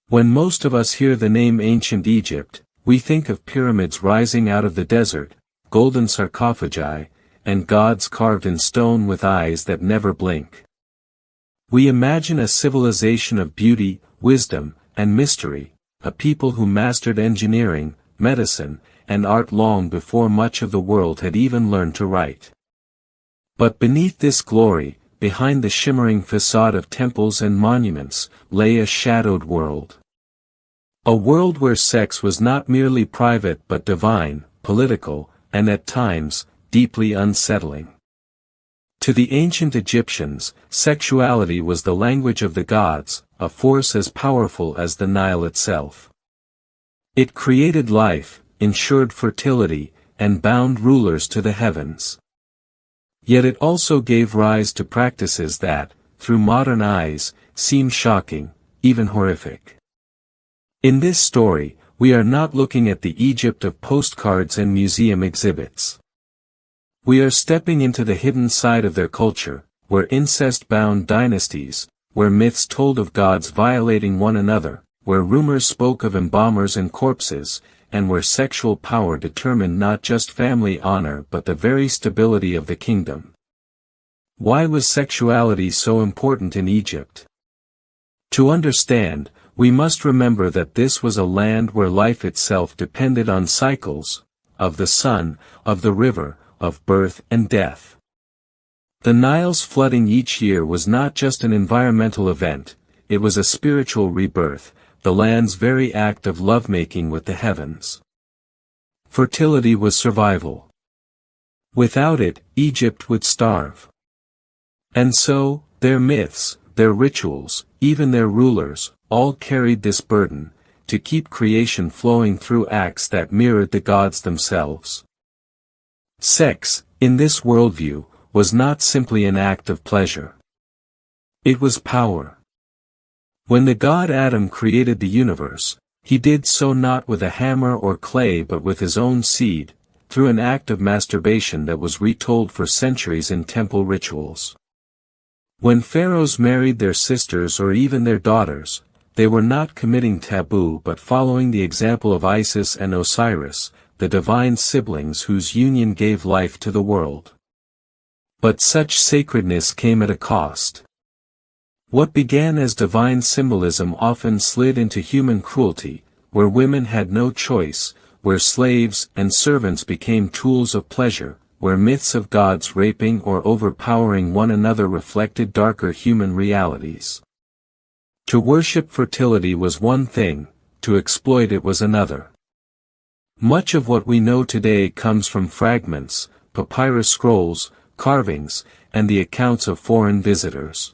When most of us hear the name Ancient Egypt, we think of pyramids rising out of the desert, golden sarcophagi, and gods carved in stone with eyes that never blink. We imagine a civilization of beauty, wisdom, and mystery, a people who mastered engineering, medicine, and art long before much of the world had even learned to write. But beneath this glory, behind the shimmering facade of temples and monuments, lay a shadowed world. A world where sex was not merely private but divine, political, and at times, deeply unsettling. To the ancient Egyptians, sexuality was the language of the gods, a force as powerful as the Nile itself. It created life, ensured fertility, and bound rulers to the heavens. Yet it also gave rise to practices that, through modern eyes, seem shocking, even horrific. In this story, we are not looking at the Egypt of postcards and museum exhibits. We are stepping into the hidden side of their culture, where incest bound dynasties, where myths told of gods violating one another, where rumors spoke of embalmers and corpses, and where sexual power determined not just family honor but the very stability of the kingdom. Why was sexuality so important in Egypt? To understand, we must remember that this was a land where life itself depended on cycles, of the sun, of the river, of birth and death. The Nile's flooding each year was not just an environmental event, it was a spiritual rebirth, the land's very act of lovemaking with the heavens. Fertility was survival. Without it, Egypt would starve. And so, their myths, their rituals, even their rulers, all carried this burden, to keep creation flowing through acts that mirrored the gods themselves. Sex, in this worldview, was not simply an act of pleasure. It was power. When the god Adam created the universe, he did so not with a hammer or clay but with his own seed, through an act of masturbation that was retold for centuries in temple rituals. When pharaohs married their sisters or even their daughters, they were not committing taboo but following the example of Isis and Osiris, the divine siblings whose union gave life to the world. But such sacredness came at a cost. What began as divine symbolism often slid into human cruelty, where women had no choice, where slaves and servants became tools of pleasure, where myths of gods raping or overpowering one another reflected darker human realities. To worship fertility was one thing, to exploit it was another. Much of what we know today comes from fragments, papyrus scrolls, carvings, and the accounts of foreign visitors.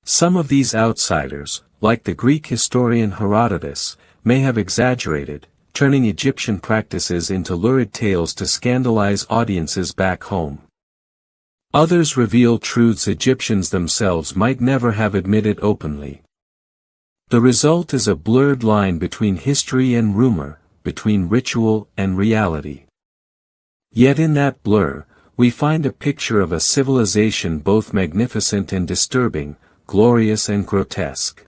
Some of these outsiders, like the Greek historian Herodotus, may have exaggerated, turning Egyptian practices into lurid tales to scandalize audiences back home. Others reveal truths Egyptians themselves might never have admitted openly. The result is a blurred line between history and rumor, between ritual and reality. Yet in that blur, we find a picture of a civilization both magnificent and disturbing, glorious and grotesque.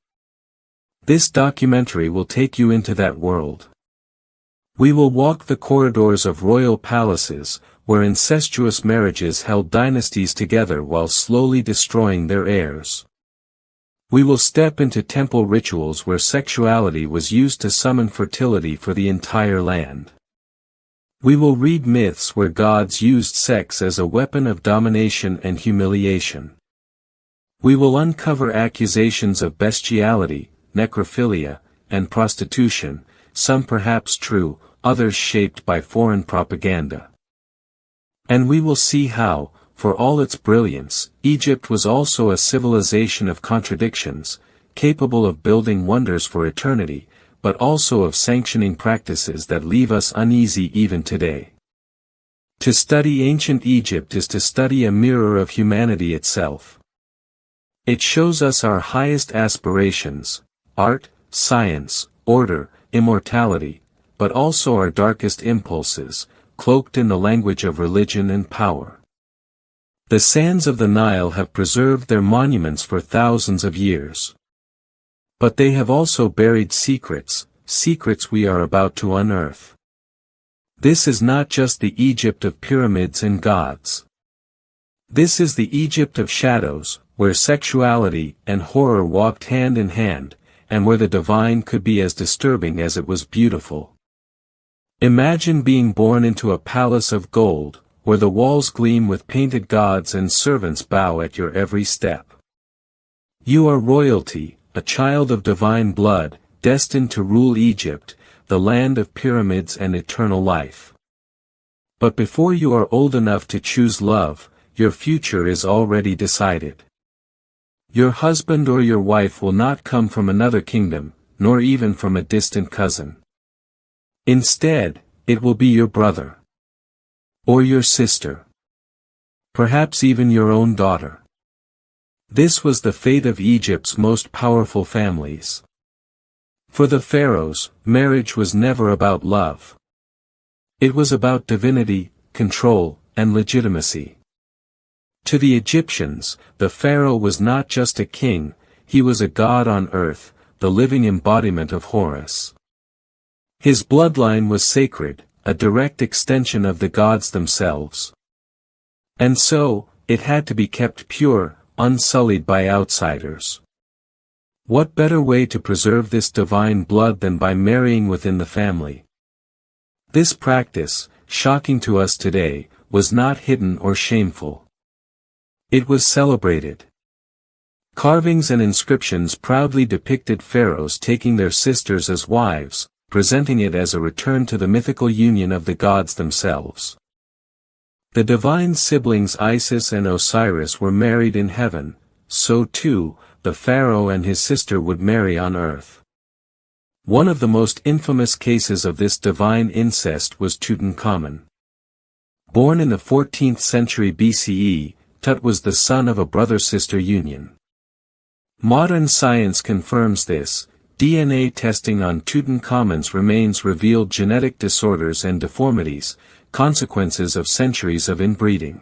This documentary will take you into that world. We will walk the corridors of royal palaces, where incestuous marriages held dynasties together while slowly destroying their heirs. We will step into temple rituals where sexuality was used to summon fertility for the entire land. We will read myths where gods used sex as a weapon of domination and humiliation. We will uncover accusations of bestiality, necrophilia, and prostitution, some perhaps true, others shaped by foreign propaganda. And we will see how, for all its brilliance, Egypt was also a civilization of contradictions, capable of building wonders for eternity, but also of sanctioning practices that leave us uneasy even today. To study ancient Egypt is to study a mirror of humanity itself. It shows us our highest aspirations, art, science, order, immortality, but also our darkest impulses, cloaked in the language of religion and power. The sands of the Nile have preserved their monuments for thousands of years. But they have also buried secrets, secrets we are about to unearth. This is not just the Egypt of pyramids and gods. This is the Egypt of shadows, where sexuality and horror walked hand in hand, and where the divine could be as disturbing as it was beautiful. Imagine being born into a palace of gold, where the walls gleam with painted gods and servants bow at your every step. You are royalty, a child of divine blood, destined to rule Egypt, the land of pyramids and eternal life. But before you are old enough to choose love, your future is already decided. Your husband or your wife will not come from another kingdom, nor even from a distant cousin. Instead, it will be your brother. Or your sister. Perhaps even your own daughter. This was the fate of Egypt's most powerful families. For the pharaohs, marriage was never about love. It was about divinity, control, and legitimacy. To the Egyptians, the pharaoh was not just a king, he was a god on earth, the living embodiment of Horus. His bloodline was sacred, a direct extension of the gods themselves. And so, it had to be kept pure, unsullied by outsiders. What better way to preserve this divine blood than by marrying within the family? This practice, shocking to us today, was not hidden or shameful. It was celebrated. Carvings and inscriptions proudly depicted pharaohs taking their sisters as wives, presenting it as a return to the mythical union of the gods themselves. The divine siblings Isis and Osiris were married in heaven, so too, the pharaoh and his sister would marry on earth. One of the most infamous cases of this divine incest was Tutankhamun. Born in the 14th century BCE, Tut was the son of a brother-sister union. Modern science confirms this. DNA testing on Tutankhamun's remains revealed genetic disorders and deformities, consequences of centuries of inbreeding.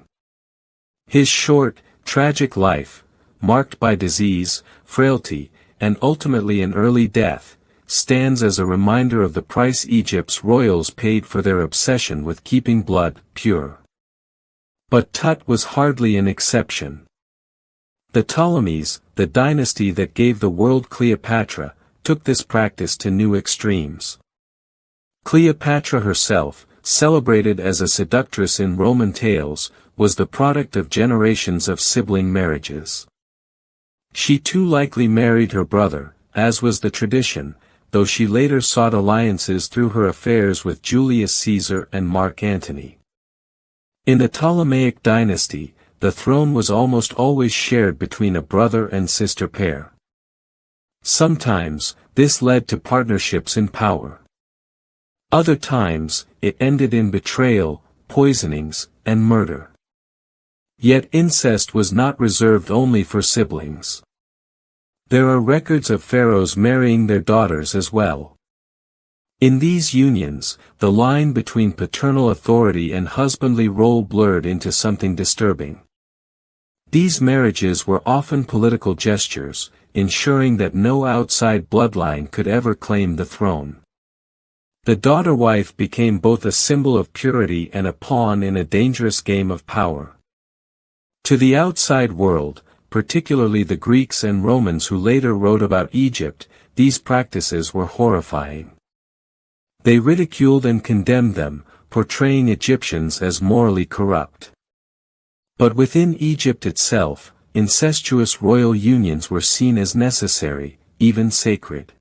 His short, tragic life, marked by disease, frailty, and ultimately an early death, stands as a reminder of the price Egypt's royals paid for their obsession with keeping blood pure. But Tut was hardly an exception. The Ptolemies, the dynasty that gave the world Cleopatra, took this practice to new extremes. Cleopatra herself, celebrated as a seductress in Roman tales, was the product of generations of sibling marriages. She too likely married her brother, as was the tradition, though she later sought alliances through her affairs with Julius Caesar and Mark Antony. In the Ptolemaic dynasty, the throne was almost always shared between a brother and sister pair. Sometimes, this led to partnerships in power. Other times, it ended in betrayal, poisonings, and murder. Yet incest was not reserved only for siblings. There are records of pharaohs marrying their daughters as well. In these unions, the line between paternal authority and husbandly role blurred into something disturbing. These marriages were often political gestures, ensuring that no outside bloodline could ever claim the throne. The daughter-wife became both a symbol of purity and a pawn in a dangerous game of power. To the outside world, particularly the Greeks and Romans who later wrote about Egypt, these practices were horrifying. They ridiculed and condemned them, portraying Egyptians as morally corrupt. But within Egypt itself, incestuous royal unions were seen as necessary, even sacred.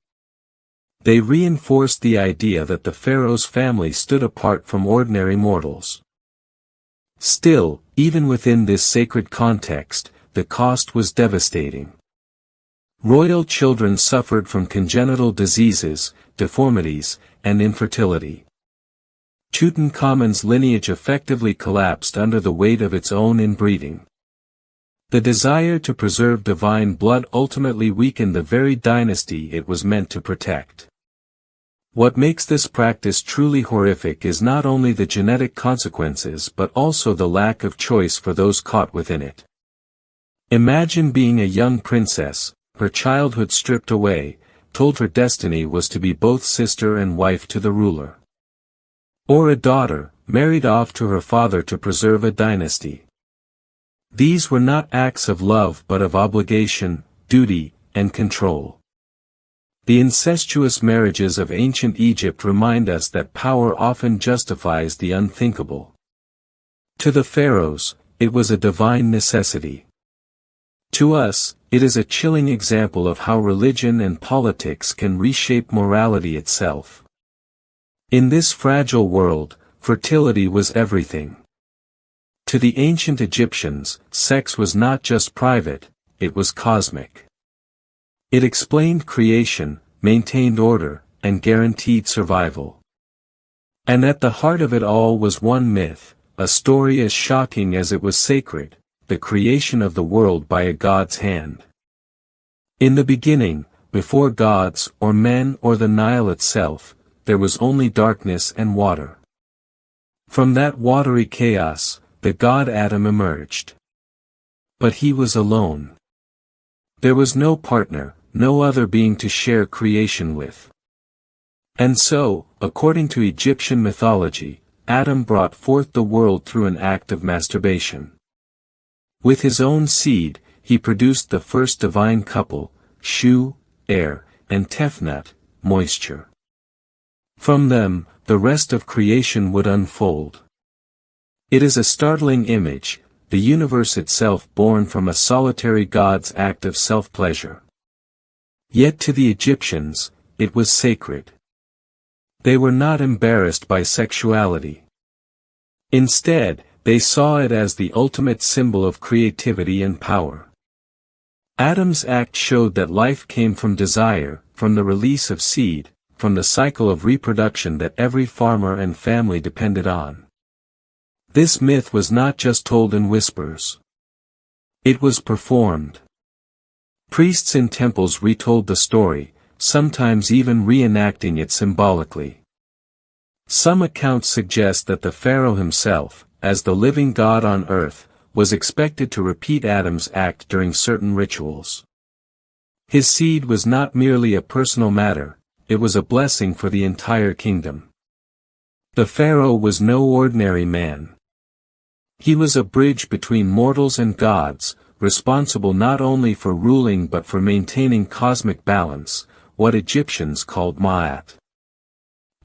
They reinforced the idea that the pharaoh's family stood apart from ordinary mortals. Still, even within this sacred context, the cost was devastating. Royal children suffered from congenital diseases, deformities, and infertility. Tutankhamun's lineage effectively collapsed under the weight of its own inbreeding. The desire to preserve divine blood ultimately weakened the very dynasty it was meant to protect. What makes this practice truly horrific is not only the genetic consequences but also the lack of choice for those caught within it. Imagine being a young princess, her childhood stripped away, told her destiny was to be both sister and wife to the ruler. Or a daughter, married off to her father to preserve a dynasty. These were not acts of love but of obligation, duty, and control. The incestuous marriages of ancient Egypt remind us that power often justifies the unthinkable. To the pharaohs, it was a divine necessity. To us, it is a chilling example of how religion and politics can reshape morality itself. In this fragile world, fertility was everything. To the ancient Egyptians, sex was not just private, it was cosmic. It explained creation, maintained order, and guaranteed survival. And at the heart of it all was one myth, a story as shocking as it was sacred, the creation of the world by a god's hand. In the beginning, before gods or men or the Nile itself, there was only darkness and water. From that watery chaos, the god Adam emerged. But he was alone. There was no partner, no other being to share creation with. And so, according to Egyptian mythology, Adam brought forth the world through an act of masturbation. With his own seed, he produced the first divine couple, Shu, air, and Tefnut, moisture. From them, the rest of creation would unfold. It is a startling image, the universe itself born from a solitary god's act of self-pleasure. Yet to the Egyptians, it was sacred. They were not embarrassed by sexuality. Instead, they saw it as the ultimate symbol of creativity and power. Adam's act showed that life came from desire, from the release of seed, from the cycle of reproduction that every farmer and family depended on. This myth was not just told in whispers. It was performed. Priests in temples retold the story, sometimes even reenacting it symbolically. Some accounts suggest that the Pharaoh himself, as the living god on earth, was expected to repeat Adam's act during certain rituals. His seed was not merely a personal matter, it was a blessing for the entire kingdom. The Pharaoh was no ordinary man. He was a bridge between mortals and gods, responsible not only for ruling but for maintaining cosmic balance, what Egyptians called Ma'at.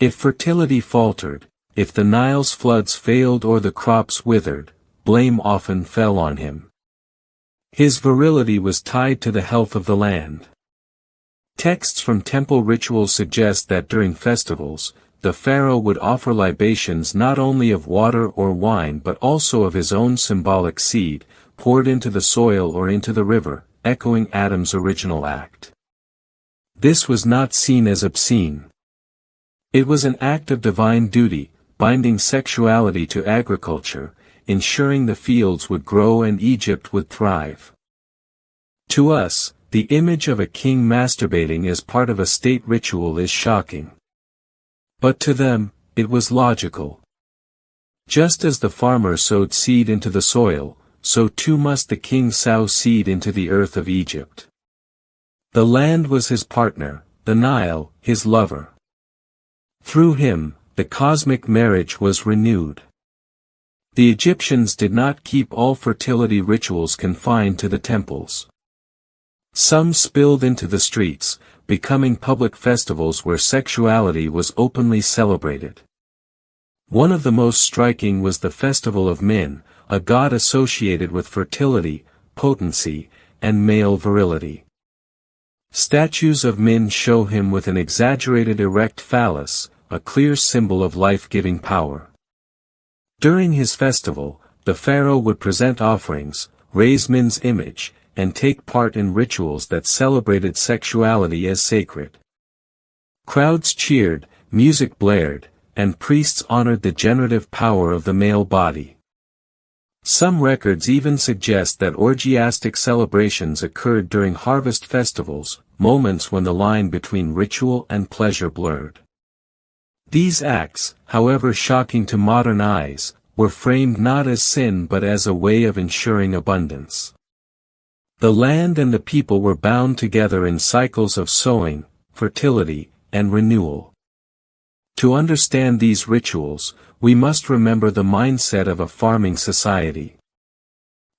If fertility faltered, if the Nile's floods failed or the crops withered, blame often fell on him. His virility was tied to the health of the land. Texts from temple rituals suggest that during festivals, the pharaoh would offer libations not only of water or wine but also of his own symbolic seed, poured into the soil or into the river, echoing Adam's original act. This was not seen as obscene. It was an act of divine duty, binding sexuality to agriculture, ensuring the fields would grow and Egypt would thrive. To us, the image of a king masturbating as part of a state ritual is shocking. But to them, it was logical. Just as the farmer sowed seed into the soil, so too must the king sow seed into the earth of Egypt. The land was his partner, the Nile, his lover. Through him, the cosmic marriage was renewed. The Egyptians did not keep all fertility rituals confined to the temples. Some spilled into the streets, becoming public festivals where sexuality was openly celebrated. One of the most striking was the Festival of Min, a god associated with fertility, potency, and male virility. Statues of Min show him with an exaggerated erect phallus, a clear symbol of life-giving power. During his festival, the pharaoh would present offerings, raise Min's image, and take part in rituals that celebrated sexuality as sacred. Crowds cheered, music blared, and priests honored the generative power of the male body. Some records even suggest that orgiastic celebrations occurred during harvest festivals, moments when the line between ritual and pleasure blurred. These acts, however shocking to modern eyes, were framed not as sin but as a way of ensuring abundance. The land and the people were bound together in cycles of sowing, fertility, and renewal. To understand these rituals, we must remember the mindset of a farming society.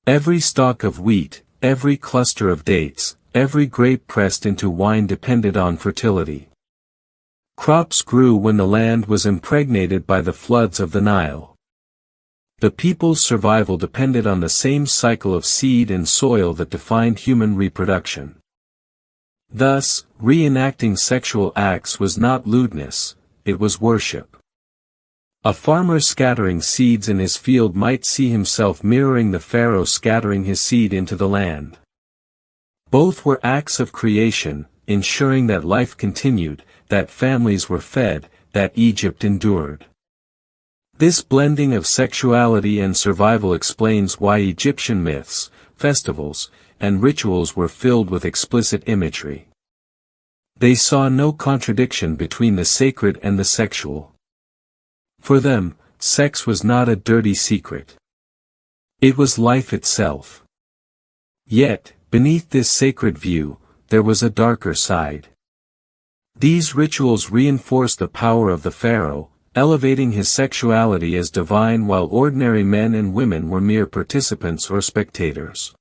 Every stalk of wheat, every cluster of dates, every grape pressed into wine depended on fertility. Crops grew when the land was impregnated by the floods of the Nile. The people's survival depended on the same cycle of seed and soil that defined human reproduction. Thus, reenacting sexual acts was not lewdness, it was worship. A farmer scattering seeds in his field might see himself mirroring the Pharaoh scattering his seed into the land. Both were acts of creation, ensuring that life continued, that families were fed, that Egypt endured. This blending of sexuality and survival explains why Egyptian myths, festivals, and rituals were filled with explicit imagery. They saw no contradiction between the sacred and the sexual. For them, sex was not a dirty secret. It was life itself. Yet, beneath this sacred view, there was a darker side. These rituals reinforced the power of the Pharaoh, elevating his sexuality as divine while ordinary men and women were mere participants or spectators.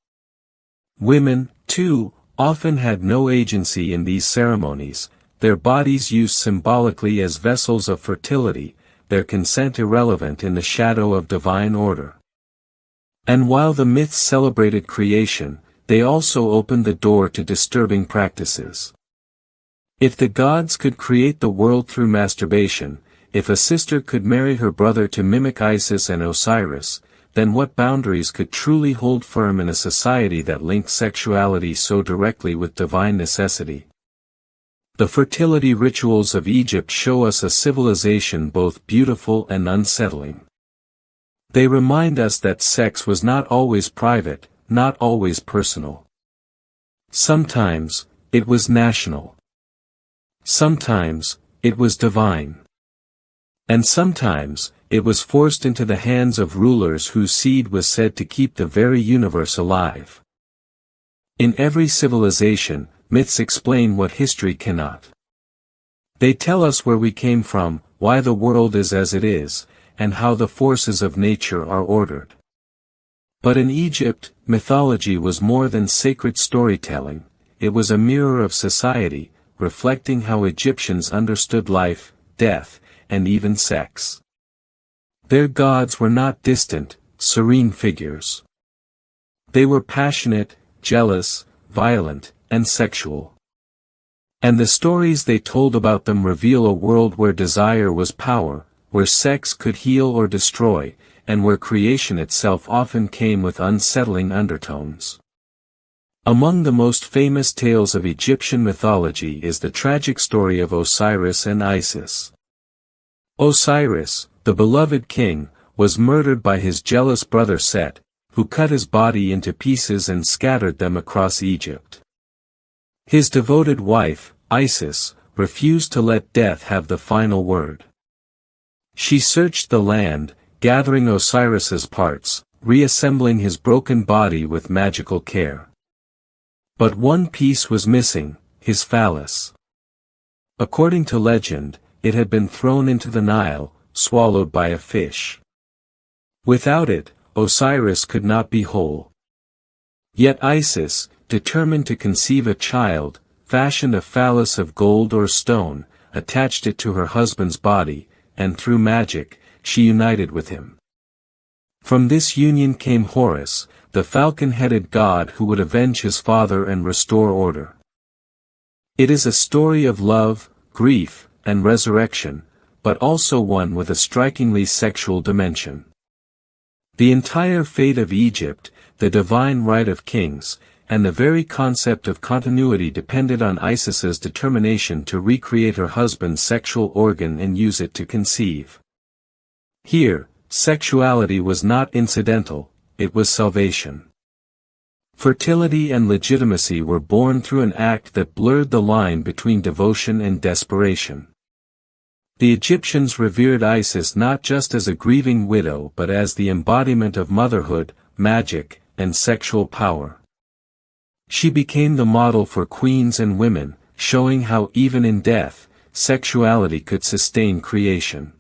Women, too, often had no agency in these ceremonies, their bodies used symbolically as vessels of fertility, their consent irrelevant in the shadow of divine order. And while the myths celebrated creation, they also opened the door to disturbing practices. If the gods could create the world through masturbation, if a sister could marry her brother to mimic Isis and Osiris, then what boundaries could truly hold firm in a society that linked sexuality so directly with divine necessity? The fertility rituals of Egypt show us a civilization both beautiful and unsettling. They remind us that sex was not always private, not always personal. Sometimes, it was national. Sometimes, it was divine. And sometimes, it was forced into the hands of rulers whose seed was said to keep the very universe alive. In every civilization, myths explain what history cannot. They tell us where we came from, why the world is as it is, and how the forces of nature are ordered. But in Egypt, mythology was more than sacred storytelling, it was a mirror of society, reflecting how Egyptians understood life, death, and even sex. Their gods were not distant, serene figures. They were passionate, jealous, violent, and sexual. And the stories they told about them reveal a world where desire was power, where sex could heal or destroy, and where creation itself often came with unsettling undertones. Among the most famous tales of Egyptian mythology is the tragic story of Osiris and Isis. Osiris, the beloved king, was murdered by his jealous brother Set, who cut his body into pieces and scattered them across Egypt. His devoted wife, Isis, refused to let death have the final word. She searched the land, gathering Osiris's parts, reassembling his broken body with magical care. But one piece was missing, his phallus. According to legend, it had been thrown into the Nile, swallowed by a fish. Without it, Osiris could not be whole. Yet Isis, determined to conceive a child, fashioned a phallus of gold or stone, attached it to her husband's body, and through magic, she united with him. From this union came Horus, the falcon-headed god who would avenge his father and restore order. It is a story of love, grief, and resurrection, but also one with a strikingly sexual dimension. The entire fate of Egypt, the divine right of kings, and the very concept of continuity depended on Isis's determination to recreate her husband's sexual organ and use it to conceive. Here, sexuality was not incidental, it was salvation. Fertility and legitimacy were born through an act that blurred the line between devotion and desperation. The Egyptians revered Isis not just as a grieving widow but as the embodiment of motherhood, magic, and sexual power. She became the model for queens and women, showing how even in death, sexuality could sustain creation.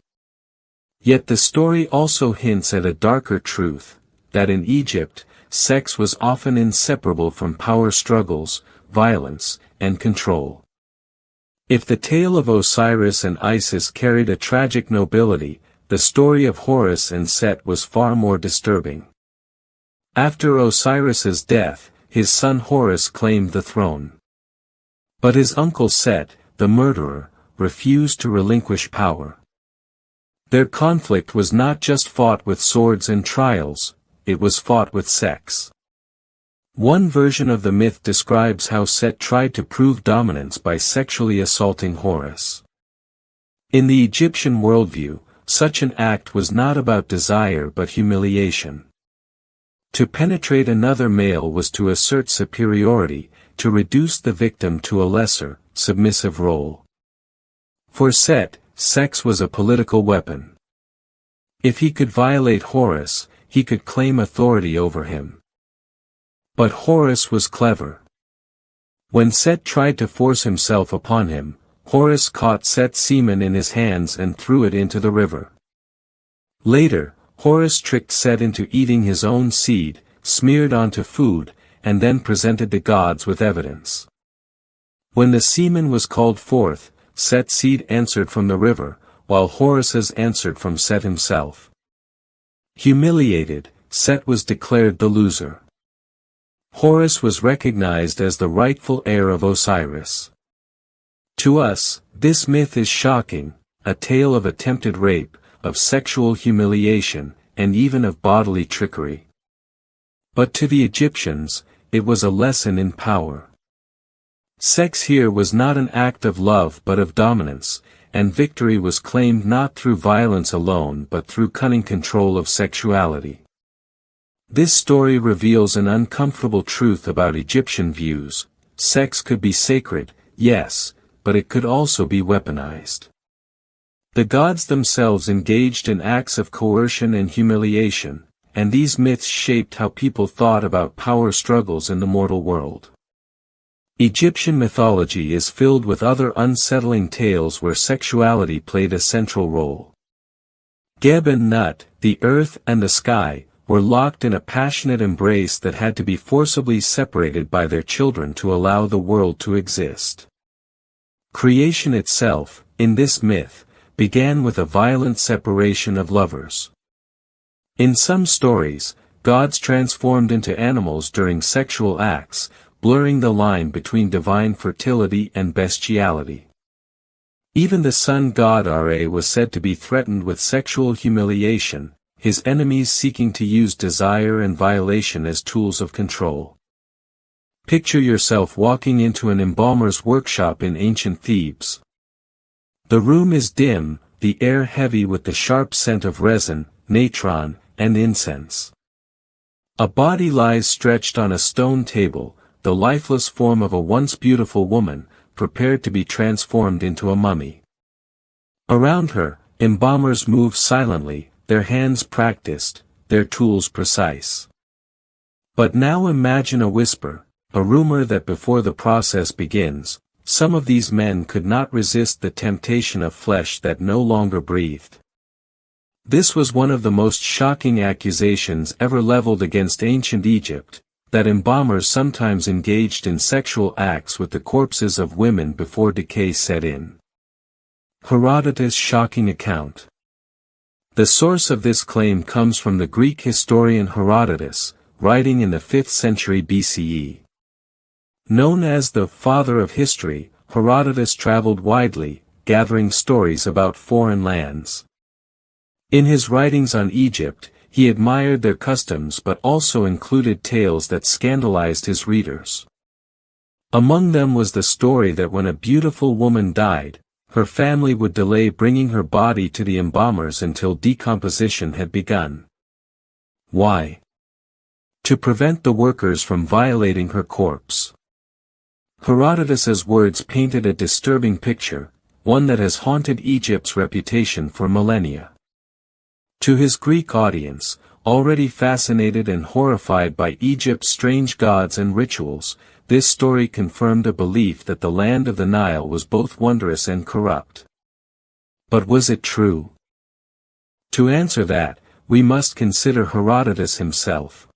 Yet the story also hints at a darker truth, that in Egypt, sex was often inseparable from power struggles, violence, and control. If the tale of Osiris and Isis carried a tragic nobility, the story of Horus and Set was far more disturbing. After Osiris's death, his son Horus claimed the throne. But his uncle Set, the murderer, refused to relinquish power. Their conflict was not just fought with swords and trials, it was fought with sex. One version of the myth describes how Set tried to prove dominance by sexually assaulting Horus. In the Egyptian worldview, such an act was not about desire but humiliation. To penetrate another male was to assert superiority, to reduce the victim to a lesser, submissive role. For Set, sex was a political weapon. If he could violate Horus, he could claim authority over him. But Horus was clever. When Set tried to force himself upon him, Horus caught Set's semen in his hands and threw it into the river. Later, Horus tricked Set into eating his own seed, smeared onto food, and then presented the gods with evidence. When the semen was called forth, Set's seed answered from the river, while Horus's answered from Set himself. Humiliated, Set was declared the loser. Horus was recognized as the rightful heir of Osiris. To us, this myth is shocking, a tale of attempted rape, of sexual humiliation, and even of bodily trickery. But to the Egyptians, it was a lesson in power. Sex here was not an act of love but of dominance, and victory was claimed not through violence alone but through cunning control of sexuality. This story reveals an uncomfortable truth about Egyptian views: sex could be sacred, yes, but it could also be weaponized. The gods themselves engaged in acts of coercion and humiliation, and these myths shaped how people thought about power struggles in the mortal world. Egyptian mythology is filled with other unsettling tales where sexuality played a central role. Geb and Nut, the earth and the sky, were locked in a passionate embrace that had to be forcibly separated by their children to allow the world to exist. Creation itself, in this myth, began with a violent separation of lovers. In some stories, gods transformed into animals during sexual acts, blurring the line between divine fertility and bestiality. Even the sun god Ra was said to be threatened with sexual humiliation, his enemies seeking to use desire and violation as tools of control. Picture yourself walking into an embalmer's workshop in ancient Thebes. The room is dim, the air heavy with the sharp scent of resin, natron, and incense. A body lies stretched on a stone table, the lifeless form of a once beautiful woman, prepared to be transformed into a mummy. Around her, embalmers move silently, their hands practiced, their tools precise. But now imagine a whisper, a rumor that before the process begins, some of these men could not resist the temptation of flesh that no longer breathed. This was one of the most shocking accusations ever leveled against ancient Egypt, that embalmers sometimes engaged in sexual acts with the corpses of women before decay set in. Herodotus' shocking account. The source of this claim comes from the Greek historian Herodotus, writing in the 5th century BCE. Known as the father of history, Herodotus traveled widely, gathering stories about foreign lands. In his writings on Egypt, he admired their customs but also included tales that scandalized his readers. Among them was the story that when a beautiful woman died, her family would delay bringing her body to the embalmers until decomposition had begun. Why? To prevent the workers from violating her corpse. Herodotus's words painted a disturbing picture, one that has haunted Egypt's reputation for millennia. To his Greek audience, already fascinated and horrified by Egypt's strange gods and rituals, this story confirmed a belief that the land of the Nile was both wondrous and corrupt. But was it true? To answer that, we must consider Herodotus himself.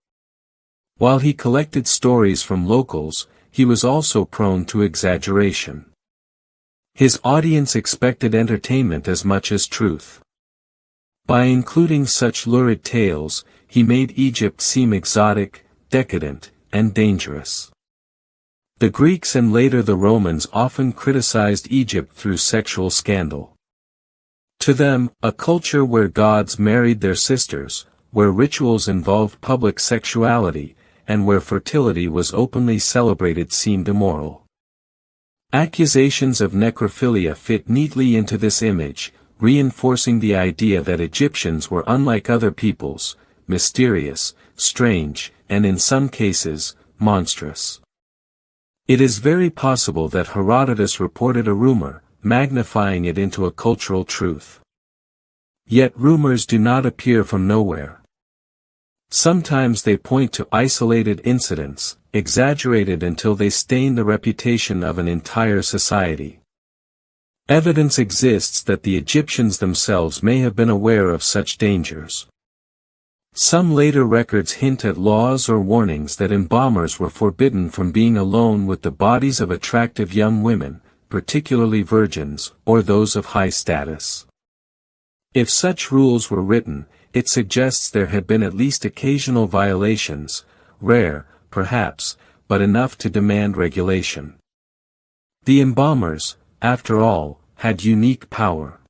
While he collected stories from locals, he was also prone to exaggeration. His audience expected entertainment as much as truth. By including such lurid tales, he made Egypt seem exotic, decadent, and dangerous. The Greeks and later the Romans often criticized Egypt through sexual scandal. To them, a culture where gods married their sisters, where rituals involved public sexuality, and where fertility was openly celebrated seemed immoral. Accusations of necrophilia fit neatly into this image, reinforcing the idea that Egyptians were unlike other peoples, mysterious, strange, and in some cases, monstrous. It is very possible that Herodotus reported a rumor, magnifying it into a cultural truth. Yet rumors do not appear from nowhere. Sometimes they point to isolated incidents, exaggerated until they stain the reputation of an entire society. Evidence exists that the Egyptians themselves may have been aware of such dangers. Some later records hint at laws or warnings that embalmers were forbidden from being alone with the bodies of attractive young women, particularly virgins, or those of high status. If such rules were written, it suggests there had been at least occasional violations, rare, perhaps, but enough to demand regulation. The embalmers, after all, had unique power.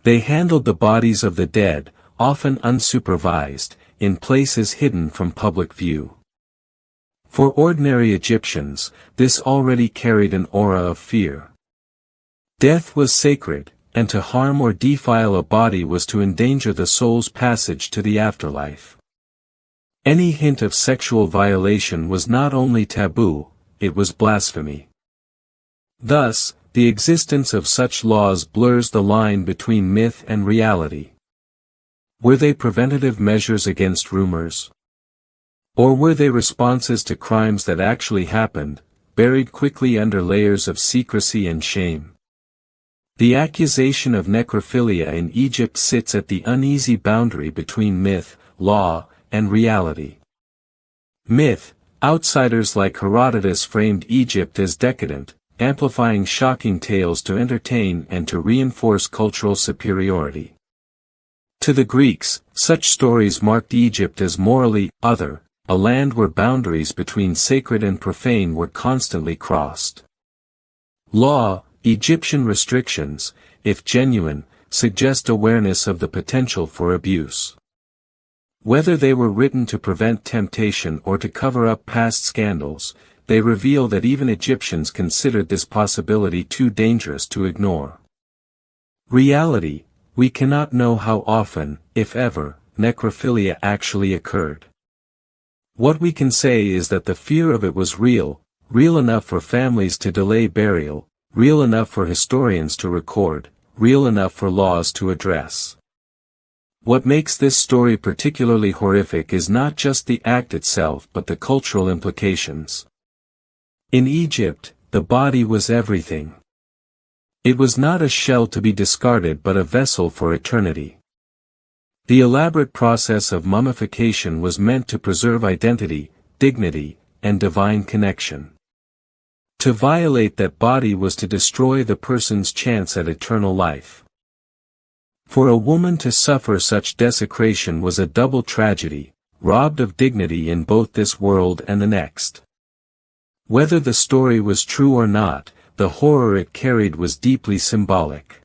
They handled the bodies of the dead, often unsupervised, in places hidden from public view. For ordinary Egyptians, this already carried an aura of fear. Death was sacred, and to harm or defile a body was to endanger the soul's passage to the afterlife. Any hint of sexual violation was not only taboo, it was blasphemy. Thus, the existence of such laws blurs the line between myth and reality. Were they preventative measures against rumors? Or were they responses to crimes that actually happened, buried quickly under layers of secrecy and shame? The accusation of necrophilia in Egypt sits at the uneasy boundary between myth, law, and reality. Myth, outsiders like Herodotus framed Egypt as decadent, amplifying shocking tales to entertain and to reinforce cultural superiority. To the Greeks, such stories marked Egypt as morally other, a land where boundaries between sacred and profane were constantly crossed. Law, Egyptian restrictions, if genuine, suggest awareness of the potential for abuse. Whether they were written to prevent temptation or to cover up past scandals, they reveal that even Egyptians considered this possibility too dangerous to ignore. Reality, we cannot know how often, if ever, necrophilia actually occurred. What we can say is that the fear of it was real, real enough for families to delay burial, real enough for historians to record, real enough for laws to address. What makes this story particularly horrific is not just the act itself but the cultural implications. In Egypt, the body was everything. It was not a shell to be discarded but a vessel for eternity. The elaborate process of mummification was meant to preserve identity, dignity, and divine connection. To violate that body was to destroy the person's chance at eternal life. For a woman to suffer such desecration was a double tragedy, robbed of dignity in both this world and the next. Whether the story was true or not, the horror it carried was deeply symbolic.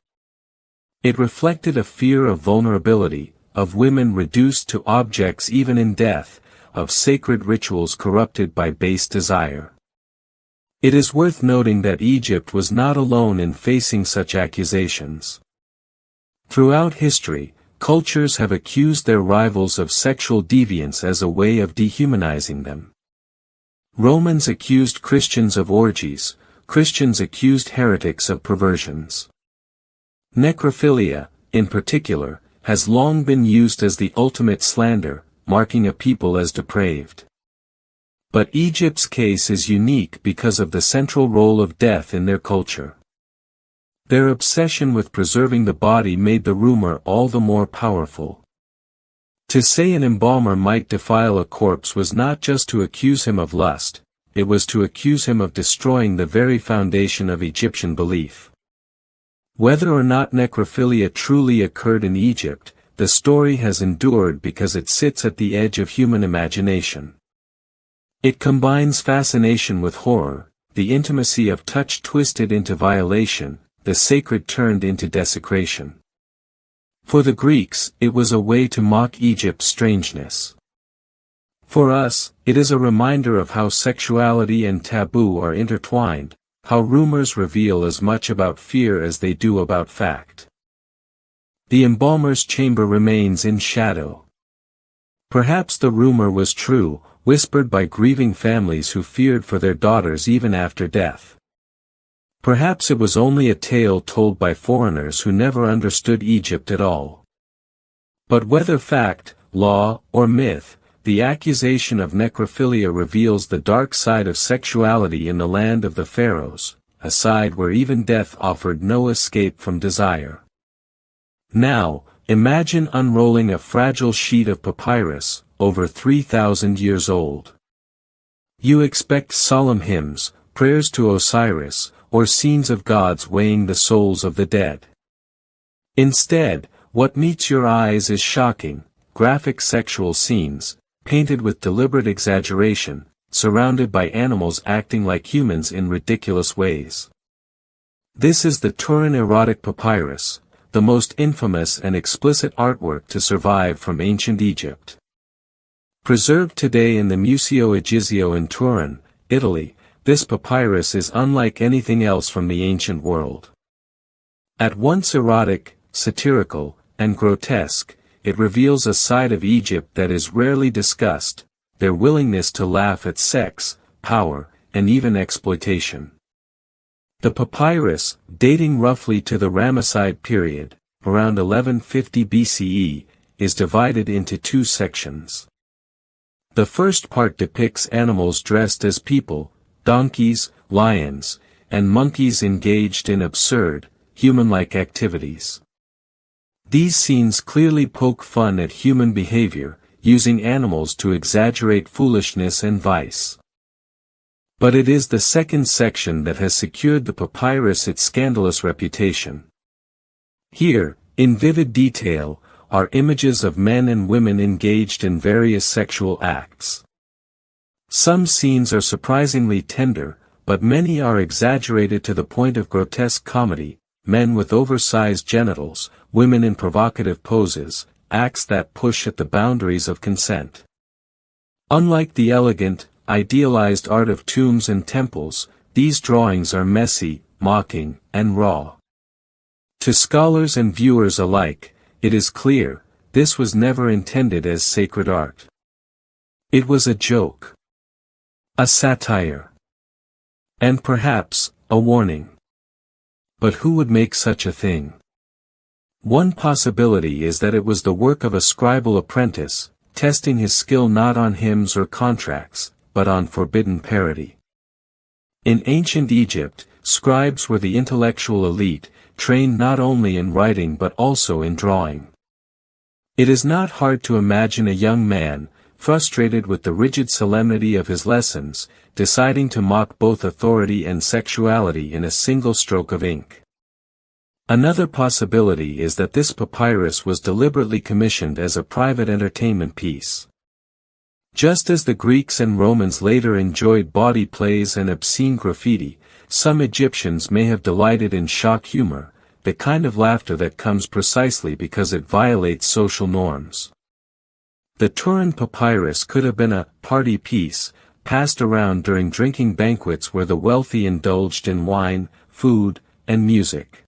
It reflected a fear of vulnerability, of women reduced to objects even in death, of sacred rituals corrupted by base desire. It is worth noting that Egypt was not alone in facing such accusations. Throughout history, cultures have accused their rivals of sexual deviance as a way of dehumanizing them. Romans accused Christians of orgies, Christians accused heretics of perversions. Necrophilia, in particular, has long been used as the ultimate slander, marking a people as depraved. But Egypt's case is unique because of the central role of death in their culture. Their obsession with preserving the body made the rumor all the more powerful. To say an embalmer might defile a corpse was not just to accuse him of lust, it was to accuse him of destroying the very foundation of Egyptian belief. Whether or not necrophilia truly occurred in Egypt, the story has endured because it sits at the edge of human imagination. It combines fascination with horror, the intimacy of touch twisted into violation, the sacred turned into desecration. For the Greeks, it was a way to mock Egypt's strangeness. For us, it is a reminder of how sexuality and taboo are intertwined, how rumors reveal as much about fear as they do about fact. The embalmer's chamber remains in shadow. Perhaps the rumor was true, whispered by grieving families who feared for their daughters even after death. Perhaps it was only a tale told by foreigners who never understood Egypt at all. But whether fact, law, or myth, the accusation of necrophilia reveals the dark side of sexuality in the land of the Pharaohs, a side where even death offered no escape from desire. Now, imagine unrolling a fragile sheet of papyrus, over 3,000 years old. You expect solemn hymns, prayers to Osiris, or scenes of gods weighing the souls of the dead. Instead, what meets your eyes is shocking, graphic sexual scenes, painted with deliberate exaggeration, surrounded by animals acting like humans in ridiculous ways. This is the Turin Erotic Papyrus, the most infamous and explicit artwork to survive from ancient Egypt. Preserved today in the Museo Egizio in Turin, Italy, this papyrus is unlike anything else from the ancient world. At once erotic, satirical, and grotesque, it reveals a side of Egypt that is rarely discussed, their willingness to laugh at sex, power, and even exploitation. The papyrus, dating roughly to the Ramesside period, around 1150 BCE, is divided into two sections. The first part depicts animals dressed as people, donkeys, lions, and monkeys engaged in absurd, human-like activities. These scenes clearly poke fun at human behavior, using animals to exaggerate foolishness and vice. But it is the second section that has secured the papyrus its scandalous reputation. Here, in vivid detail, are images of men and women engaged in various sexual acts. Some scenes are surprisingly tender, but many are exaggerated to the point of grotesque comedy, men with oversized genitals, women in provocative poses, acts that push at the boundaries of consent. Unlike the elegant, idealized art of tombs and temples, these drawings are messy, mocking, and raw. To scholars and viewers alike, it is clear, this was never intended as sacred art. It was a joke. A satire. And perhaps, a warning. But who would make such a thing? One possibility is that it was the work of a scribal apprentice, testing his skill not on hymns or contracts, but on forbidden parody. In ancient Egypt, scribes were the intellectual elite, trained not only in writing but also in drawing. It is not hard to imagine a young man, frustrated with the rigid solemnity of his lessons, deciding to mock both authority and sexuality in a single stroke of ink. Another possibility is that this papyrus was deliberately commissioned as a private entertainment piece. Just as the Greeks and Romans later enjoyed bawdy plays and obscene graffiti, some Egyptians may have delighted in shock humor, the kind of laughter that comes precisely because it violates social norms. The Turin Papyrus could have been a party piece, passed around during drinking banquets where the wealthy indulged in wine, food, and music.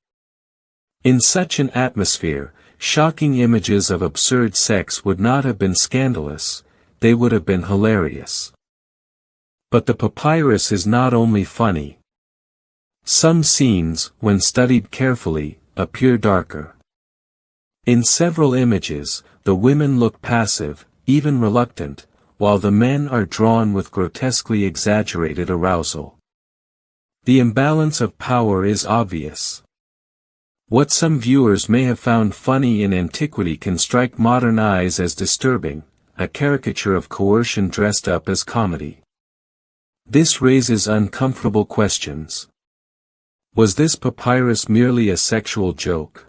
In such an atmosphere, shocking images of absurd sex would not have been scandalous, they would have been hilarious. But the papyrus is not only funny. Some scenes, when studied carefully, appear darker. In several images, the women look passive, even reluctant, while the men are drawn with grotesquely exaggerated arousal. The imbalance of power is obvious. What some viewers may have found funny in antiquity can strike modern eyes as disturbing, a caricature of coercion dressed up as comedy. This raises uncomfortable questions. Was this papyrus merely a sexual joke?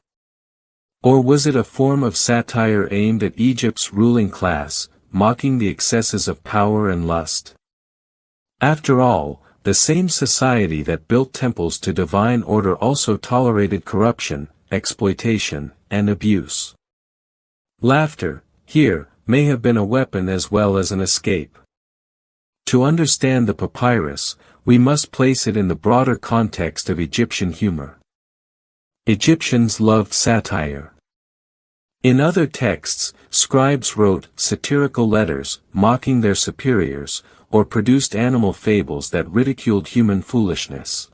Or was it a form of satire aimed at Egypt's ruling class, mocking the excesses of power and lust? After all, the same society that built temples to divine order also tolerated corruption, exploitation, and abuse. Laughter, here, may have been a weapon as well as an escape. To understand the papyrus, we must place it in the broader context of Egyptian humor. Egyptians loved satire. In other texts, scribes wrote satirical letters, mocking their superiors, or produced animal fables that ridiculed human foolishness.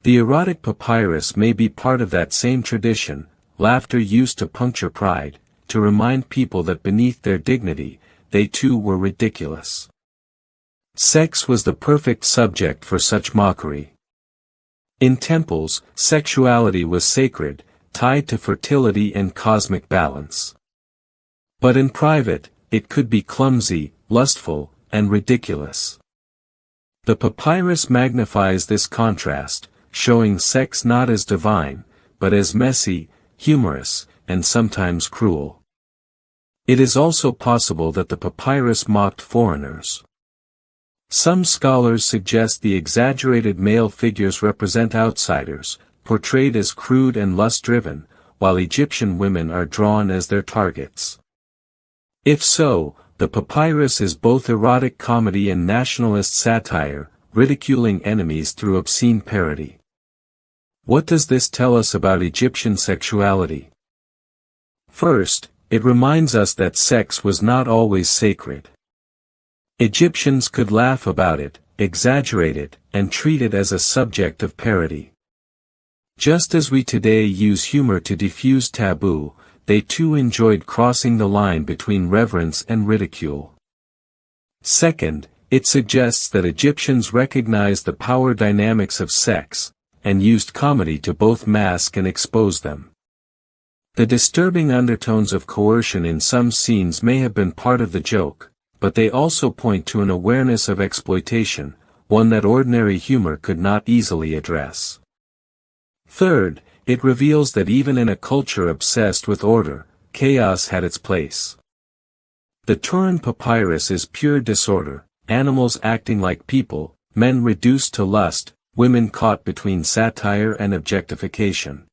The erotic papyrus may be part of that same tradition, laughter used to puncture pride, to remind people that beneath their dignity, they too were ridiculous. Sex was the perfect subject for such mockery. In temples, sexuality was sacred, tied to fertility and cosmic balance. But in private, it could be clumsy, lustful, and ridiculous. The papyrus magnifies this contrast, showing sex not as divine, but as messy, humorous, and sometimes cruel. It is also possible that the papyrus mocked foreigners. Some scholars suggest the exaggerated male figures represent outsiders, portrayed as crude and lust-driven, while Egyptian women are drawn as their targets. If so, the papyrus is both erotic comedy and nationalist satire, ridiculing enemies through obscene parody. What does this tell us about Egyptian sexuality? First, it reminds us that sex was not always sacred. Egyptians could laugh about it, exaggerate it, and treat it as a subject of parody. Just as we today use humor to diffuse taboo, they too enjoyed crossing the line between reverence and ridicule. Second, it suggests that Egyptians recognized the power dynamics of sex, and used comedy to both mask and expose them. The disturbing undertones of coercion in some scenes may have been part of the joke, but they also point to an awareness of exploitation, one that ordinary humor could not easily address. Third, it reveals that even in a culture obsessed with order, chaos had its place. The Turin Papyrus is pure disorder, animals acting like people, men reduced to lust, women caught between satire and objectification.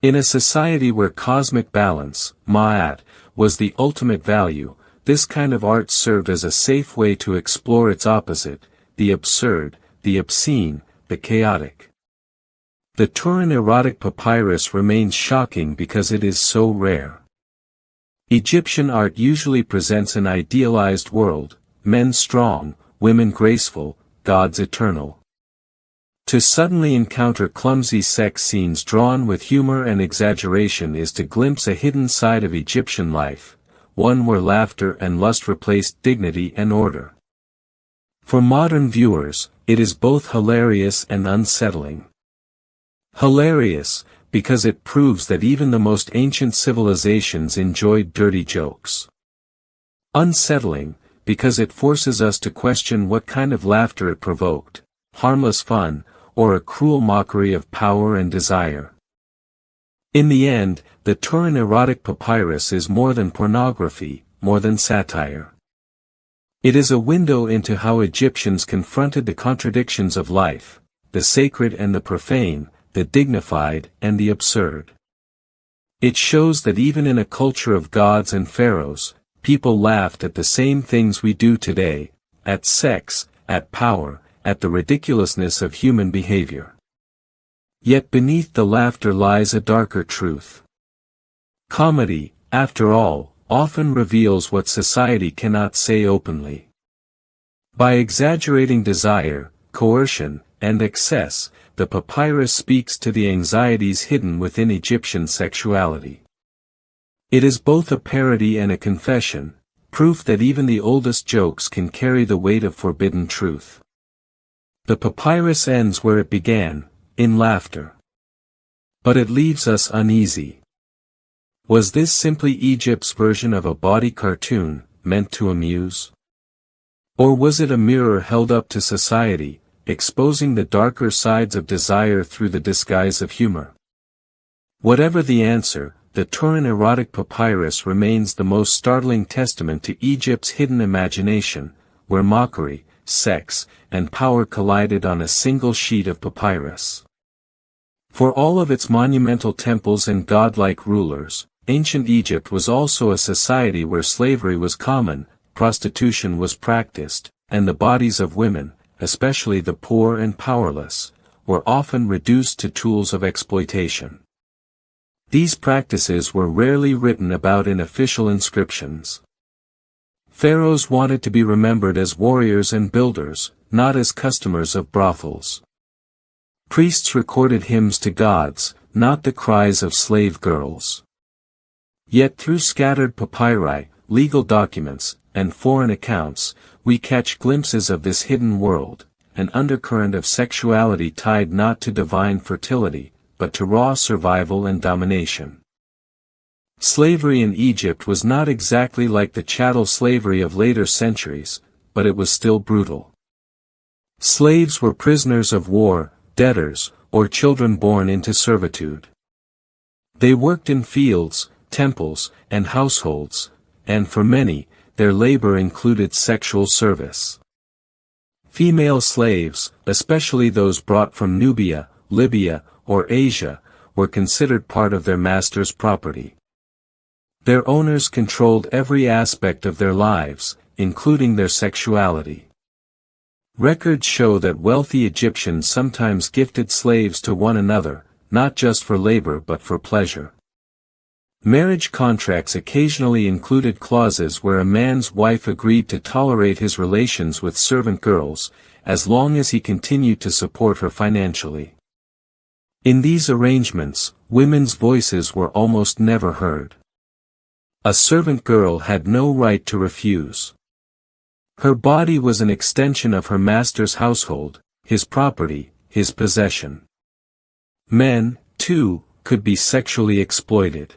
In a society where cosmic balance, ma'at, was the ultimate value, this kind of art served as a safe way to explore its opposite, the absurd, the obscene, the chaotic. The Turin Erotic Papyrus remains shocking because it is so rare. Egyptian art usually presents an idealized world, men strong, women graceful, gods eternal. To suddenly encounter clumsy sex scenes drawn with humor and exaggeration is to glimpse a hidden side of Egyptian life, one where laughter and lust replaced dignity and order. For modern viewers, it is both hilarious and unsettling. Hilarious, because it proves that even the most ancient civilizations enjoyed dirty jokes. Unsettling, because it forces us to question what kind of laughter it provoked, harmless fun, or a cruel mockery of power and desire. In the end, the Turin Erotic Papyrus is more than pornography, more than satire. It is a window into how Egyptians confronted the contradictions of life, the sacred and the profane, the dignified and the absurd. It shows that even in a culture of gods and pharaohs, people laughed at the same things we do today, at sex, at power, at the ridiculousness of human behavior. Yet beneath the laughter lies a darker truth. Comedy, after all, often reveals what society cannot say openly. By exaggerating desire, coercion, and excess, the papyrus speaks to the anxieties hidden within Egyptian sexuality. It is both a parody and a confession, proof that even the oldest jokes can carry the weight of forbidden truth. The papyrus ends where it began, in laughter. But it leaves us uneasy. Was this simply Egypt's version of a bawdy cartoon, meant to amuse? Or was it a mirror held up to society, exposing the darker sides of desire through the disguise of humor? Whatever the answer, the Turin Erotic Papyrus remains the most startling testament to Egypt's hidden imagination, where mockery, sex, and power collided on a single sheet of papyrus. For all of its monumental temples and godlike rulers, ancient Egypt was also a society where slavery was common, prostitution was practiced, and the bodies of women, especially the poor and powerless, were often reduced to tools of exploitation. These practices were rarely written about in official inscriptions. Pharaohs wanted to be remembered as warriors and builders, not as customers of brothels. Priests recorded hymns to gods, not the cries of slave girls. Yet through scattered papyri, legal documents, and foreign accounts, we catch glimpses of this hidden world, an undercurrent of sexuality tied not to divine fertility, but to raw survival and domination. Slavery in Egypt was not exactly like the chattel slavery of later centuries, but it was still brutal. Slaves were prisoners of war, debtors, or children born into servitude. They worked in fields, temples, and households, and for many, their labor included sexual service. Female slaves, especially those brought from Nubia, Libya, or Asia, were considered part of their master's property. Their owners controlled every aspect of their lives, including their sexuality. Records show that wealthy Egyptians sometimes gifted slaves to one another, not just for labor but for pleasure. Marriage contracts occasionally included clauses where a man's wife agreed to tolerate his relations with servant girls, as long as he continued to support her financially. In these arrangements, women's voices were almost never heard. A servant girl had no right to refuse. Her body was an extension of her master's household, his property, his possession. Men, too, could be sexually exploited.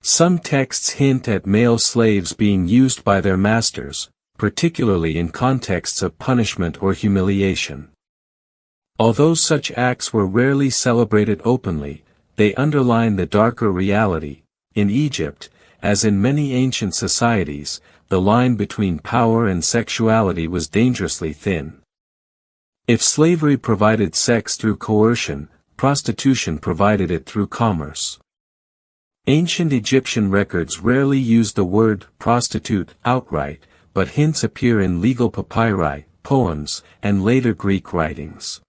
Some texts hint at male slaves being used by their masters, particularly in contexts of punishment or humiliation. Although such acts were rarely celebrated openly, they underline the darker reality. In Egypt, as in many ancient societies, the line between power and sexuality was dangerously thin. If slavery provided sex through coercion, prostitution provided it through commerce. Ancient Egyptian records rarely used the word prostitute outright, but hints appear in legal papyri, poems, and later Greek writings.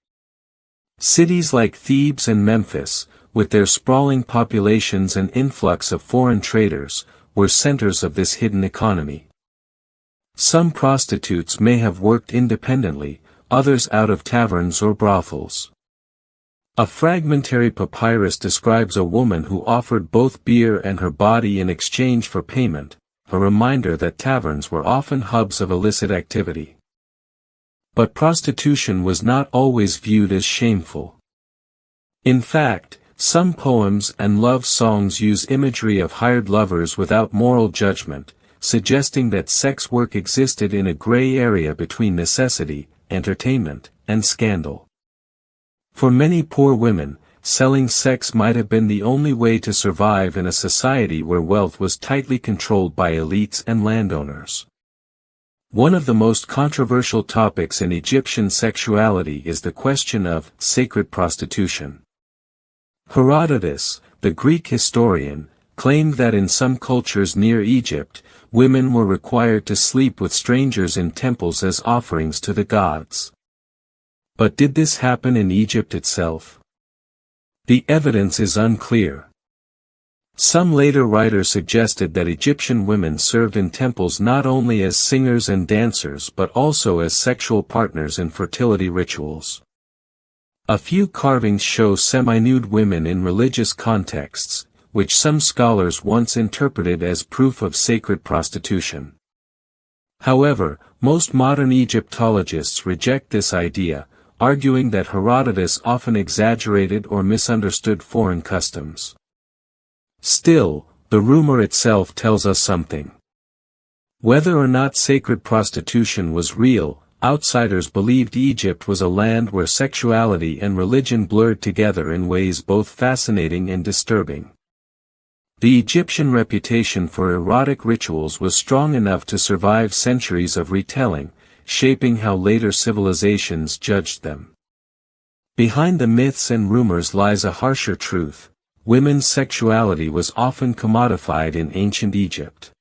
Cities like Thebes and Memphis, with their sprawling populations and influx of foreign traders, were centers of this hidden economy. Some prostitutes may have worked independently, others out of taverns or brothels. A fragmentary papyrus describes a woman who offered both beer and her body in exchange for payment, a reminder that taverns were often hubs of illicit activity. But prostitution was not always viewed as shameful. In fact, some poems and love songs use imagery of hired lovers without moral judgment, suggesting that sex work existed in a gray area between necessity, entertainment, and scandal. For many poor women, selling sex might have been the only way to survive in a society where wealth was tightly controlled by elites and landowners. One of the most controversial topics in Egyptian sexuality is the question of sacred prostitution. Herodotus, the Greek historian, claimed that in some cultures near Egypt, women were required to sleep with strangers in temples as offerings to the gods. But did this happen in Egypt itself? The evidence is unclear. Some later writers suggested that Egyptian women served in temples not only as singers and dancers but also as sexual partners in fertility rituals. A few carvings show semi-nude women in religious contexts, which some scholars once interpreted as proof of sacred prostitution. However, most modern Egyptologists reject this idea, arguing that Herodotus often exaggerated or misunderstood foreign customs. Still, the rumor itself tells us something. Whether or not sacred prostitution was real, outsiders believed Egypt was a land where sexuality and religion blurred together in ways both fascinating and disturbing. The Egyptian reputation for erotic rituals was strong enough to survive centuries of retelling, shaping how later civilizations judged them. Behind the myths and rumors lies a harsher truth: women's sexuality was often commodified in ancient Egypt.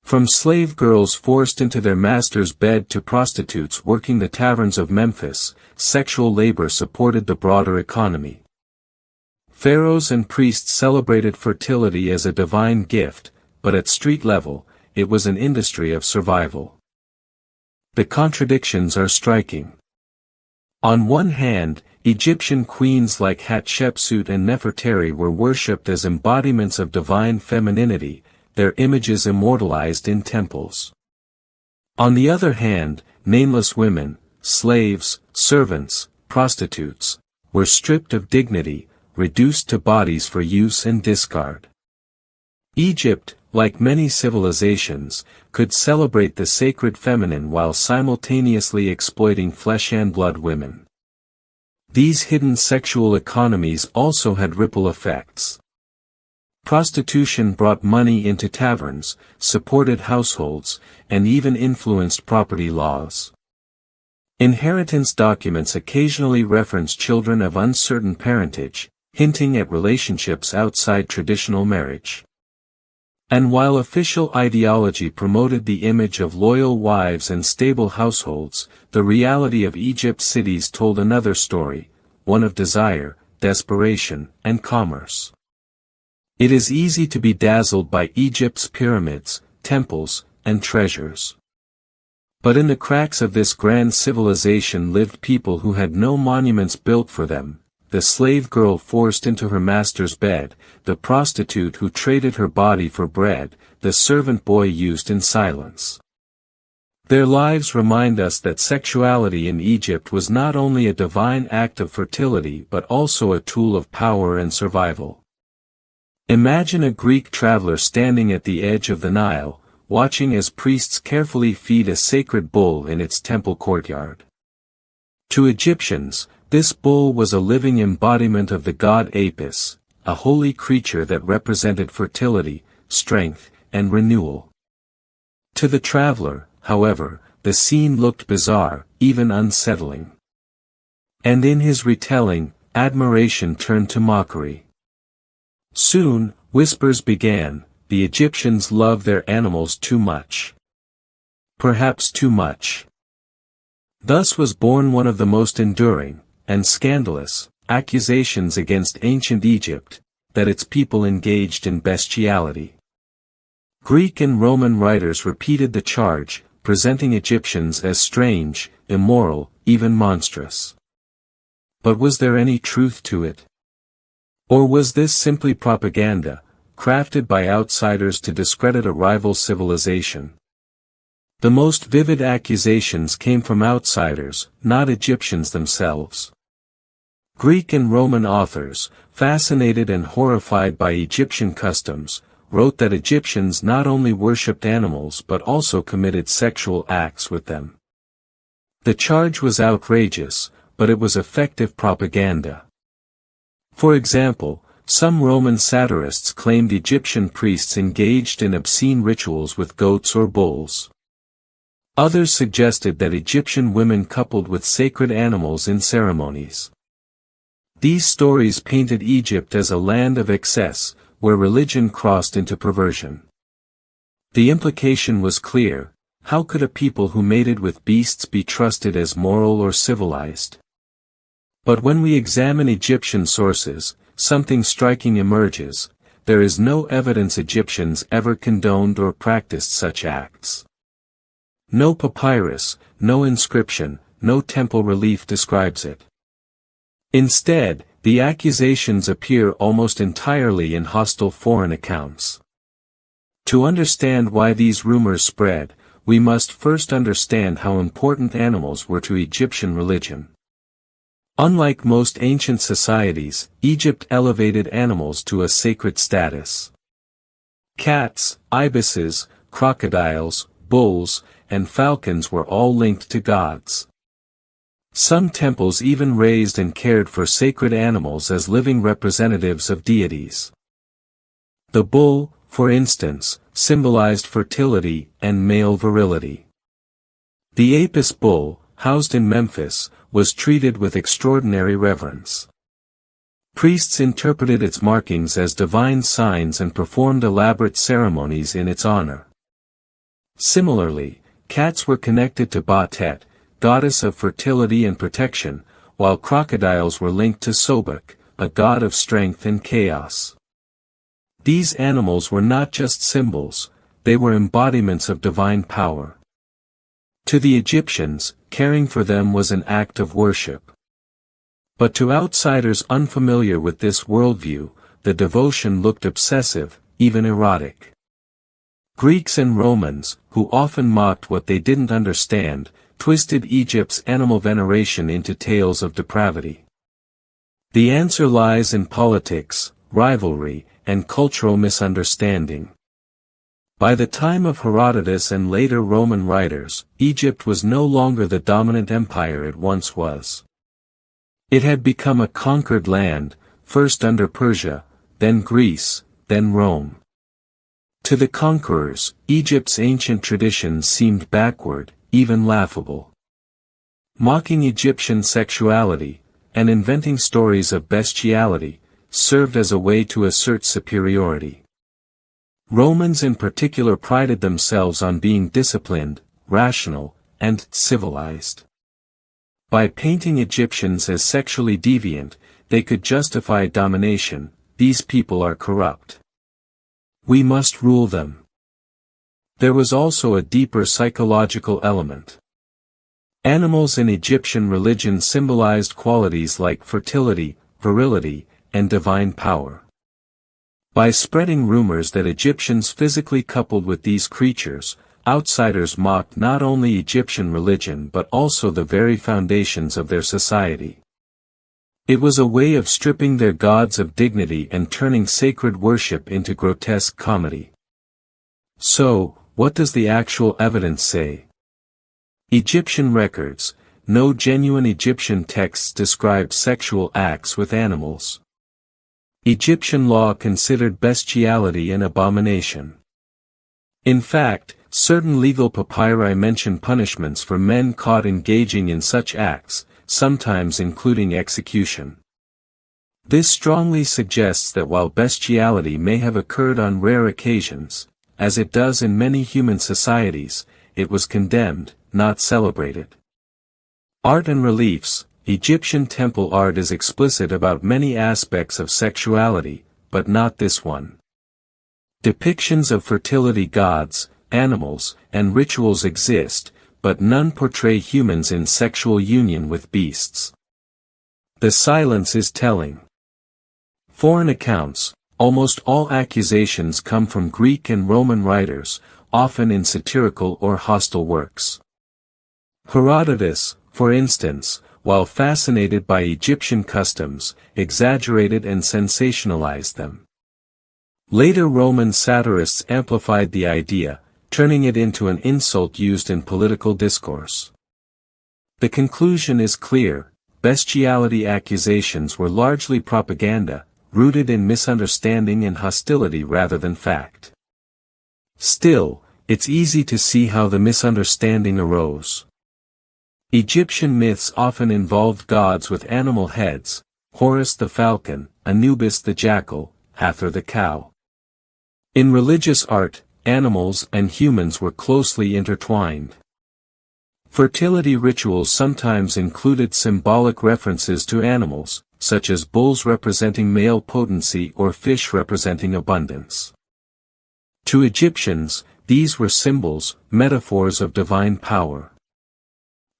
From slave girls forced into their master's bed to prostitutes working the taverns of Memphis, sexual labor supported the broader economy. Pharaohs and priests celebrated fertility as a divine gift, but at street level, it was an industry of survival. The contradictions are striking. On one hand, Egyptian queens like Hatshepsut and Nefertari were worshipped as embodiments of divine femininity, their images immortalized in temples. On the other hand, nameless women, slaves, servants, prostitutes, were stripped of dignity, reduced to bodies for use and discard. Egypt, like many civilizations, could celebrate the sacred feminine while simultaneously exploiting flesh and blood women. These hidden sexual economies also had ripple effects. Prostitution brought money into taverns, supported households, and even influenced property laws. Inheritance documents occasionally reference children of uncertain parentage, hinting at relationships outside traditional marriage. And while official ideology promoted the image of loyal wives and stable households, the reality of Egypt's cities told another story, one of desire, desperation, and commerce. It is easy to be dazzled by Egypt's pyramids, temples, and treasures. But in the cracks of this grand civilization lived people who had no monuments built for them: the slave girl forced into her master's bed, the prostitute who traded her body for bread, the servant boy used in silence. Their lives remind us that sexuality in Egypt was not only a divine act of fertility but also a tool of power and survival. Imagine a Greek traveler standing at the edge of the Nile, watching as priests carefully feed a sacred bull in its temple courtyard. To Egyptians, this bull was a living embodiment of the god Apis, a holy creature that represented fertility, strength, and renewal. To the traveler, however, the scene looked bizarre, even unsettling. And in his retelling, admiration turned to mockery. Soon, whispers began: the Egyptians love their animals too much. Perhaps too much. Thus was born one of the most enduring, and scandalous, accusations against ancient Egypt, that its people engaged in bestiality. Greek and Roman writers repeated the charge, presenting Egyptians as strange, immoral, even monstrous. But was there any truth to it? Or was this simply propaganda, crafted by outsiders to discredit a rival civilization? The most vivid accusations came from outsiders, not Egyptians themselves. Greek and Roman authors, fascinated and horrified by Egyptian customs, wrote that Egyptians not only worshipped animals but also committed sexual acts with them. The charge was outrageous, but it was effective propaganda. For example, some Roman satirists claimed Egyptian priests engaged in obscene rituals with goats or bulls. Others suggested that Egyptian women coupled with sacred animals in ceremonies. These stories painted Egypt as a land of excess, where religion crossed into perversion. The implication was clear: how could a people who mated with beasts be trusted as moral or civilized? But when we examine Egyptian sources, something striking emerges: there is no evidence Egyptians ever condoned or practiced such acts. No papyrus, no inscription, no temple relief describes it. Instead, The accusations appear almost entirely in hostile foreign accounts. To understand why these rumors spread, we must first understand how important animals were to Egyptian religion. Unlike most ancient societies, Egypt elevated animals to a sacred status. Cats, ibises, crocodiles, bulls, and falcons were all linked to gods. Some temples even raised and cared for sacred animals as living representatives of deities. The bull, for instance, symbolized fertility and male virility. The Apis bull, housed in Memphis, was treated with extraordinary reverence. Priests interpreted its markings as divine signs and performed elaborate ceremonies in its honor. Similarly, cats were connected to Batet, goddess of fertility and protection, while crocodiles were linked to Sobek, a god of strength and chaos. These animals were not just symbols, they were embodiments of divine power. To the Egyptians, caring for them was an act of worship. But to outsiders unfamiliar with this worldview, the devotion looked obsessive, even erotic. Greeks and Romans, who often mocked what they didn't understand, twisted Egypt's animal veneration into tales of depravity. The answer lies in politics, rivalry, and cultural misunderstanding. By the time of Herodotus and later Roman writers, Egypt was no longer the dominant empire it once was. It had become a conquered land, first under Persia, then Greece, then Rome. To the conquerors, Egypt's ancient traditions seemed backward, even laughable. Mocking Egyptian sexuality, and inventing stories of bestiality, served as a way to assert superiority. Romans in particular prided themselves on being disciplined, rational, and civilized. By painting Egyptians as sexually deviant, they could justify domination. These people are corrupt. We must rule them. There was also a deeper psychological element. Animals in Egyptian religion symbolized qualities like fertility, virility, and divine power. By spreading rumors that Egyptians physically coupled with these creatures, outsiders mocked not only Egyptian religion but also the very foundations of their society. It was a way of stripping their gods of dignity and turning sacred worship into grotesque comedy. So, what does the actual evidence say? Egyptian records. No genuine Egyptian texts describe sexual acts with animals. Egyptian law considered bestiality an abomination. In fact, certain legal papyri mention punishments for men caught engaging in such acts, sometimes including execution. This strongly suggests that while bestiality may have occurred on rare occasions, as it does in many human societies, it was condemned, not celebrated. Art and reliefs. Egyptian temple art is explicit about many aspects of sexuality, but not this one. Depictions of fertility gods, animals, and rituals exist, but none portray humans in sexual union with beasts. The silence is telling. Foreign accounts. Almost all accusations come from Greek and Roman writers, often in satirical or hostile works. Herodotus, for instance, while fascinated by Egyptian customs, exaggerated and sensationalized them. Later Roman satirists amplified the idea, turning it into an insult used in political discourse. The conclusion is clear: bestiality accusations were largely propaganda, rooted in misunderstanding and hostility rather than fact. Still, it's easy to see how the misunderstanding arose. Egyptian myths often involved gods with animal heads: Horus the falcon, Anubis the jackal, Hathor the cow. In religious art, animals and humans were closely intertwined. Fertility rituals sometimes included symbolic references to animals, such as bulls representing male potency or fish representing abundance. To Egyptians, these were symbols, metaphors of divine power.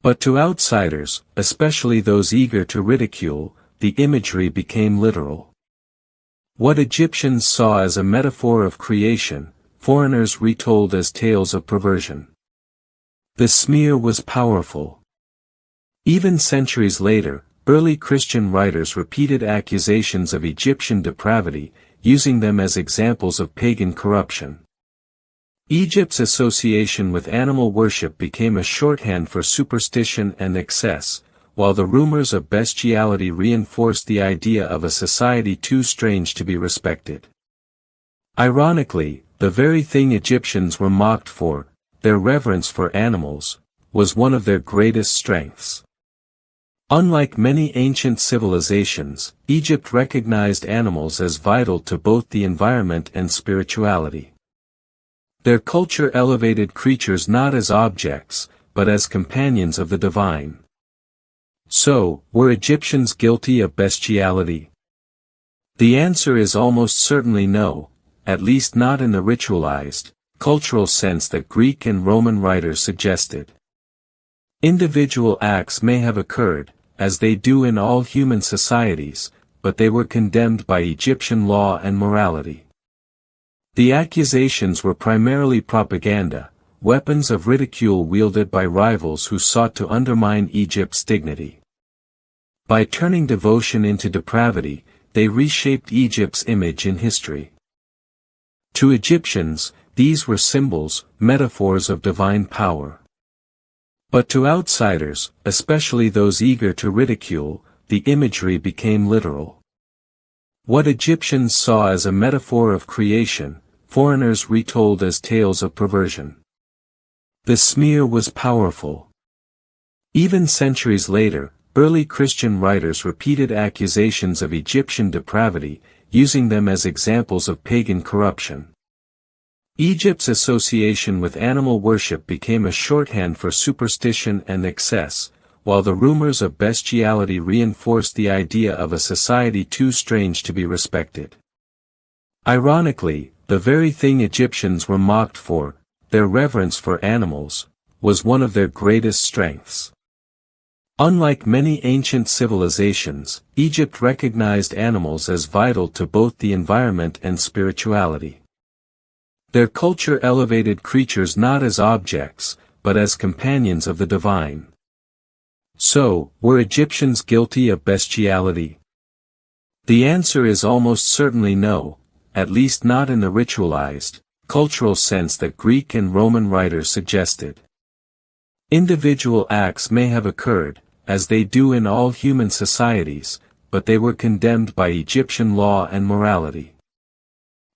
But to outsiders, especially those eager to ridicule, the imagery became literal. What Egyptians saw as a metaphor of creation, foreigners retold as tales of perversion. The smear was powerful. Even centuries later, early Christian writers repeated accusations of Egyptian depravity, using them as examples of pagan corruption. Egypt's association with animal worship became a shorthand for superstition and excess, while the rumors of bestiality reinforced the idea of a society too strange to be respected. Ironically, the very thing Egyptians were mocked for, their reverence for animals, was one of their greatest strengths. Unlike many ancient civilizations, Egypt recognized animals as vital to both the environment and spirituality. Their culture elevated creatures not as objects, but as companions of the divine. So, were Egyptians guilty of bestiality? The answer is almost certainly no, at least not in the ritualized, cultural sense that Greek and Roman writers suggested. Individual acts may have occurred, as they do in all human societies, but they were condemned by Egyptian law and morality. The accusations were primarily propaganda, weapons of ridicule wielded by rivals who sought to undermine Egypt's dignity. By turning devotion into depravity, they reshaped Egypt's image in history. To Egyptians, these were symbols, metaphors of divine power. But to outsiders, especially those eager to ridicule, the imagery became literal. What Egyptians saw as a metaphor of creation, foreigners retold as tales of perversion. The smear was powerful. Even centuries later, early Christian writers repeated accusations of Egyptian depravity, using them as examples of pagan corruption. Egypt's association with animal worship became a shorthand for superstition and excess, while the rumors of bestiality reinforced the idea of a society too strange to be respected. Ironically, the very thing Egyptians were mocked for, their reverence for animals, was one of their greatest strengths. Unlike many ancient civilizations, Egypt recognized animals as vital to both the environment and spirituality. Their culture elevated creatures not as objects, but as companions of the divine. So, were Egyptians guilty of bestiality? The answer is almost certainly no, at least not in the ritualized, cultural sense that Greek and Roman writers suggested. Individual acts may have occurred, as they do in all human societies, but they were condemned by Egyptian law and morality.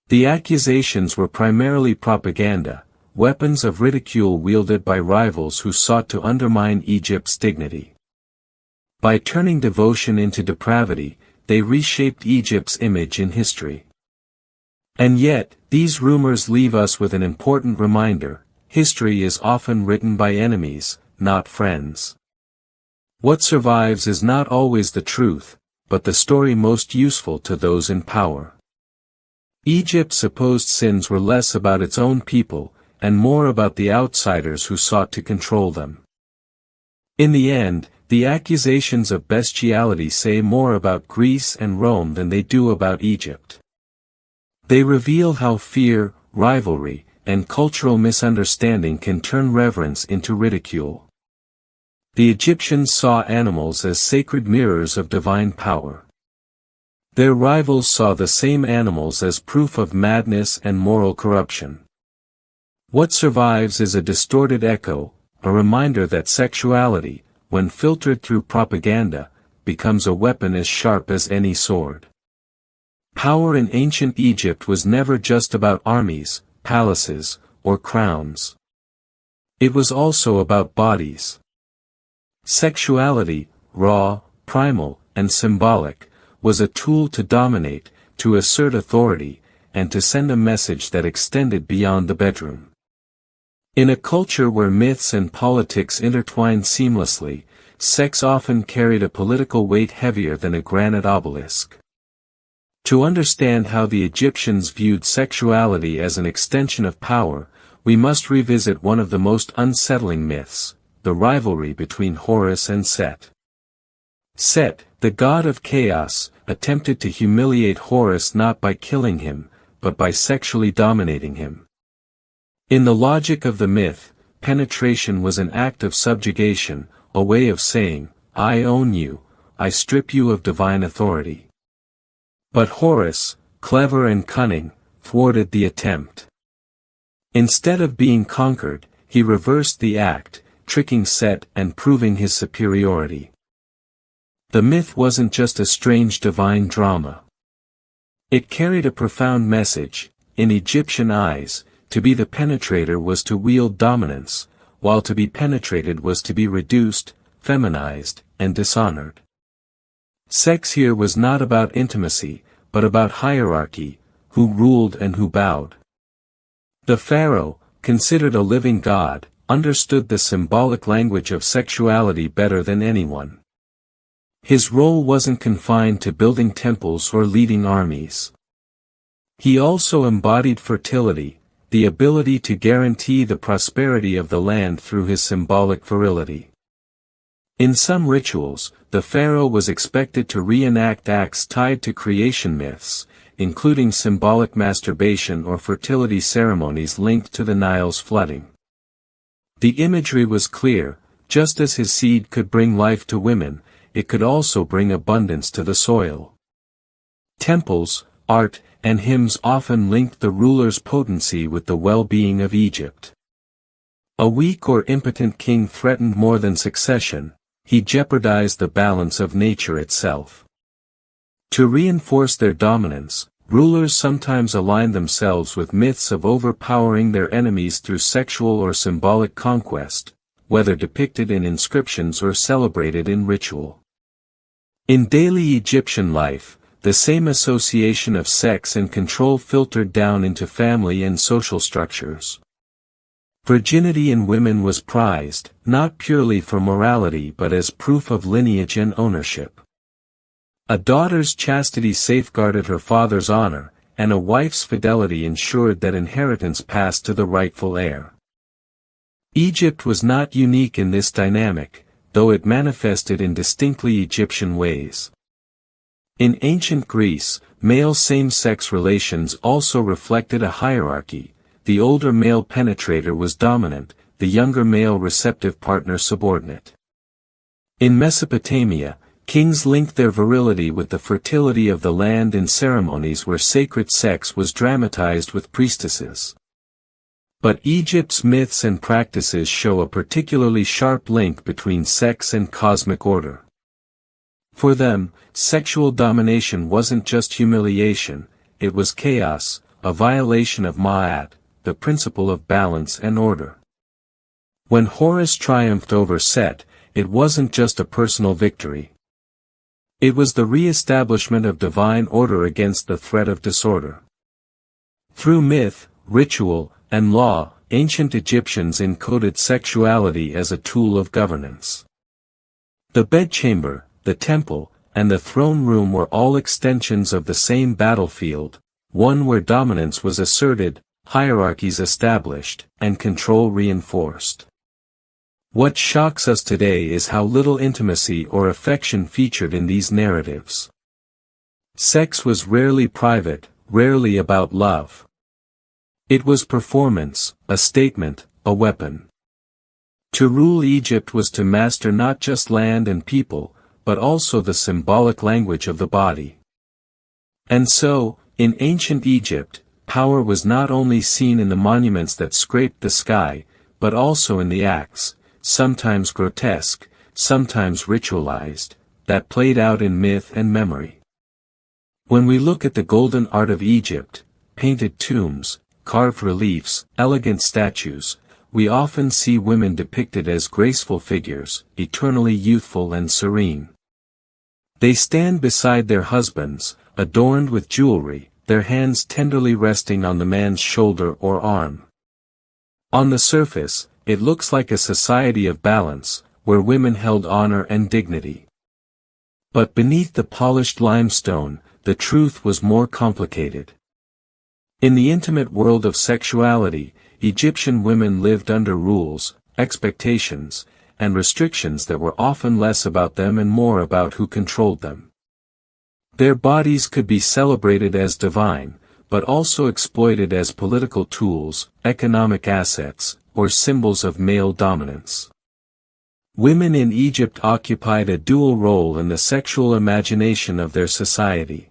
The accusations were primarily propaganda, weapons of ridicule wielded by rivals who sought to undermine Egypt's dignity. By turning devotion into depravity, they reshaped Egypt's image in history. And yet, these rumors leave us with an important reminder: history is often written by enemies, not friends. What survives is not always the truth, but the story most useful to those in power. Egypt's supposed sins were less about its own people, and more about the outsiders who sought to control them. In the end, the accusations of bestiality say more about Greece and Rome than they do about Egypt. They reveal how fear, rivalry, and cultural misunderstanding can turn reverence into ridicule. The Egyptians saw animals as sacred mirrors of divine power. Their rivals saw the same animals as proof of madness and moral corruption. What survives is a distorted echo, a reminder that sexuality, when filtered through propaganda, becomes a weapon as sharp as any sword. Power in ancient Egypt was never just about armies, palaces, or crowns. It was also about bodies. Sexuality, raw, primal, and symbolic, was a tool to dominate, to assert authority, and to send a message that extended beyond the bedroom. In a culture where myths and politics intertwined seamlessly, sex often carried a political weight heavier than a granite obelisk. To understand how the Egyptians viewed sexuality as an extension of power, we must revisit one of the most unsettling myths: the rivalry between Horus and Set. Set, The god of chaos attempted to humiliate Horus not by killing him, but by sexually dominating him. In the logic of the myth, penetration was an act of subjugation, a way of saying, I own you, I strip you of divine authority. But Horus, clever and cunning, thwarted the attempt. Instead of being conquered, he reversed the act, tricking Set and proving his superiority. The myth wasn't just a strange divine drama. It carried a profound message. In Egyptian eyes, to be the penetrator was to wield dominance, while to be penetrated was to be reduced, feminized, and dishonored. Sex here was not about intimacy, but about hierarchy, who ruled and who bowed. The pharaoh, considered a living god, understood the symbolic language of sexuality better than anyone. His role wasn't confined to building temples or leading armies. He also embodied fertility, the ability to guarantee the prosperity of the land through his symbolic virility. In some rituals, the pharaoh was expected to reenact acts tied to creation myths, including symbolic masturbation or fertility ceremonies linked to the Nile's flooding. The imagery was clear: just as his seed could bring life to women, it could also bring abundance to the soil. Temples, art, and hymns often linked the ruler's potency with the well-being of Egypt. A weak or impotent king threatened more than succession, he jeopardized the balance of nature itself. To reinforce their dominance, rulers sometimes aligned themselves with myths of overpowering their enemies through sexual or symbolic conquest, whether depicted in inscriptions or celebrated in ritual. In daily Egyptian life, the same association of sex and control filtered down into family and social structures. Virginity in women was prized, not purely for morality but as proof of lineage and ownership. A daughter's chastity safeguarded her father's honor, and a wife's fidelity ensured that inheritance passed to the rightful heir. Egypt was not unique in this dynamic, though it manifested in distinctly Egyptian ways. In ancient Greece, male same-sex relations also reflected a hierarchy. The older male penetrator was dominant, the younger male receptive partner subordinate. In Mesopotamia, kings linked their virility with the fertility of the land in ceremonies where sacred sex was dramatized with priestesses. But Egypt's myths and practices show a particularly sharp link between sex and cosmic order. For them, sexual domination wasn't just humiliation, it was chaos, a violation of Ma'at, the principle of balance and order. When Horus triumphed over Set, it wasn't just a personal victory. It was the re-establishment of divine order against the threat of disorder. Through myth, ritual, and law, ancient Egyptians encoded sexuality as a tool of governance. The bedchamber, the temple, and the throne room were all extensions of the same battlefield, one where dominance was asserted, hierarchies established, and control reinforced. What shocks us today is how little intimacy or affection featured in these narratives. Sex was rarely private, rarely about love. It was performance, a statement, a weapon. To rule Egypt was to master not just land and people, but also the symbolic language of the body. And so, in ancient Egypt, power was not only seen in the monuments that scraped the sky, but also in the acts, sometimes grotesque, sometimes ritualized, that played out in myth and memory. When we look at the golden art of Egypt, painted tombs, carved reliefs, elegant statues, we often see women depicted as graceful figures, eternally youthful and serene. They stand beside their husbands, adorned with jewelry, their hands tenderly resting on the man's shoulder or arm. On the surface, it looks like a society of balance, where women held honor and dignity. But beneath the polished limestone, the truth was more complicated. In the intimate world of sexuality, Egyptian women lived under rules, expectations, and restrictions that were often less about them and more about who controlled them. Their bodies could be celebrated as divine, but also exploited as political tools, economic assets, or symbols of male dominance. Women in Egypt occupied a dual role in the sexual imagination of their society.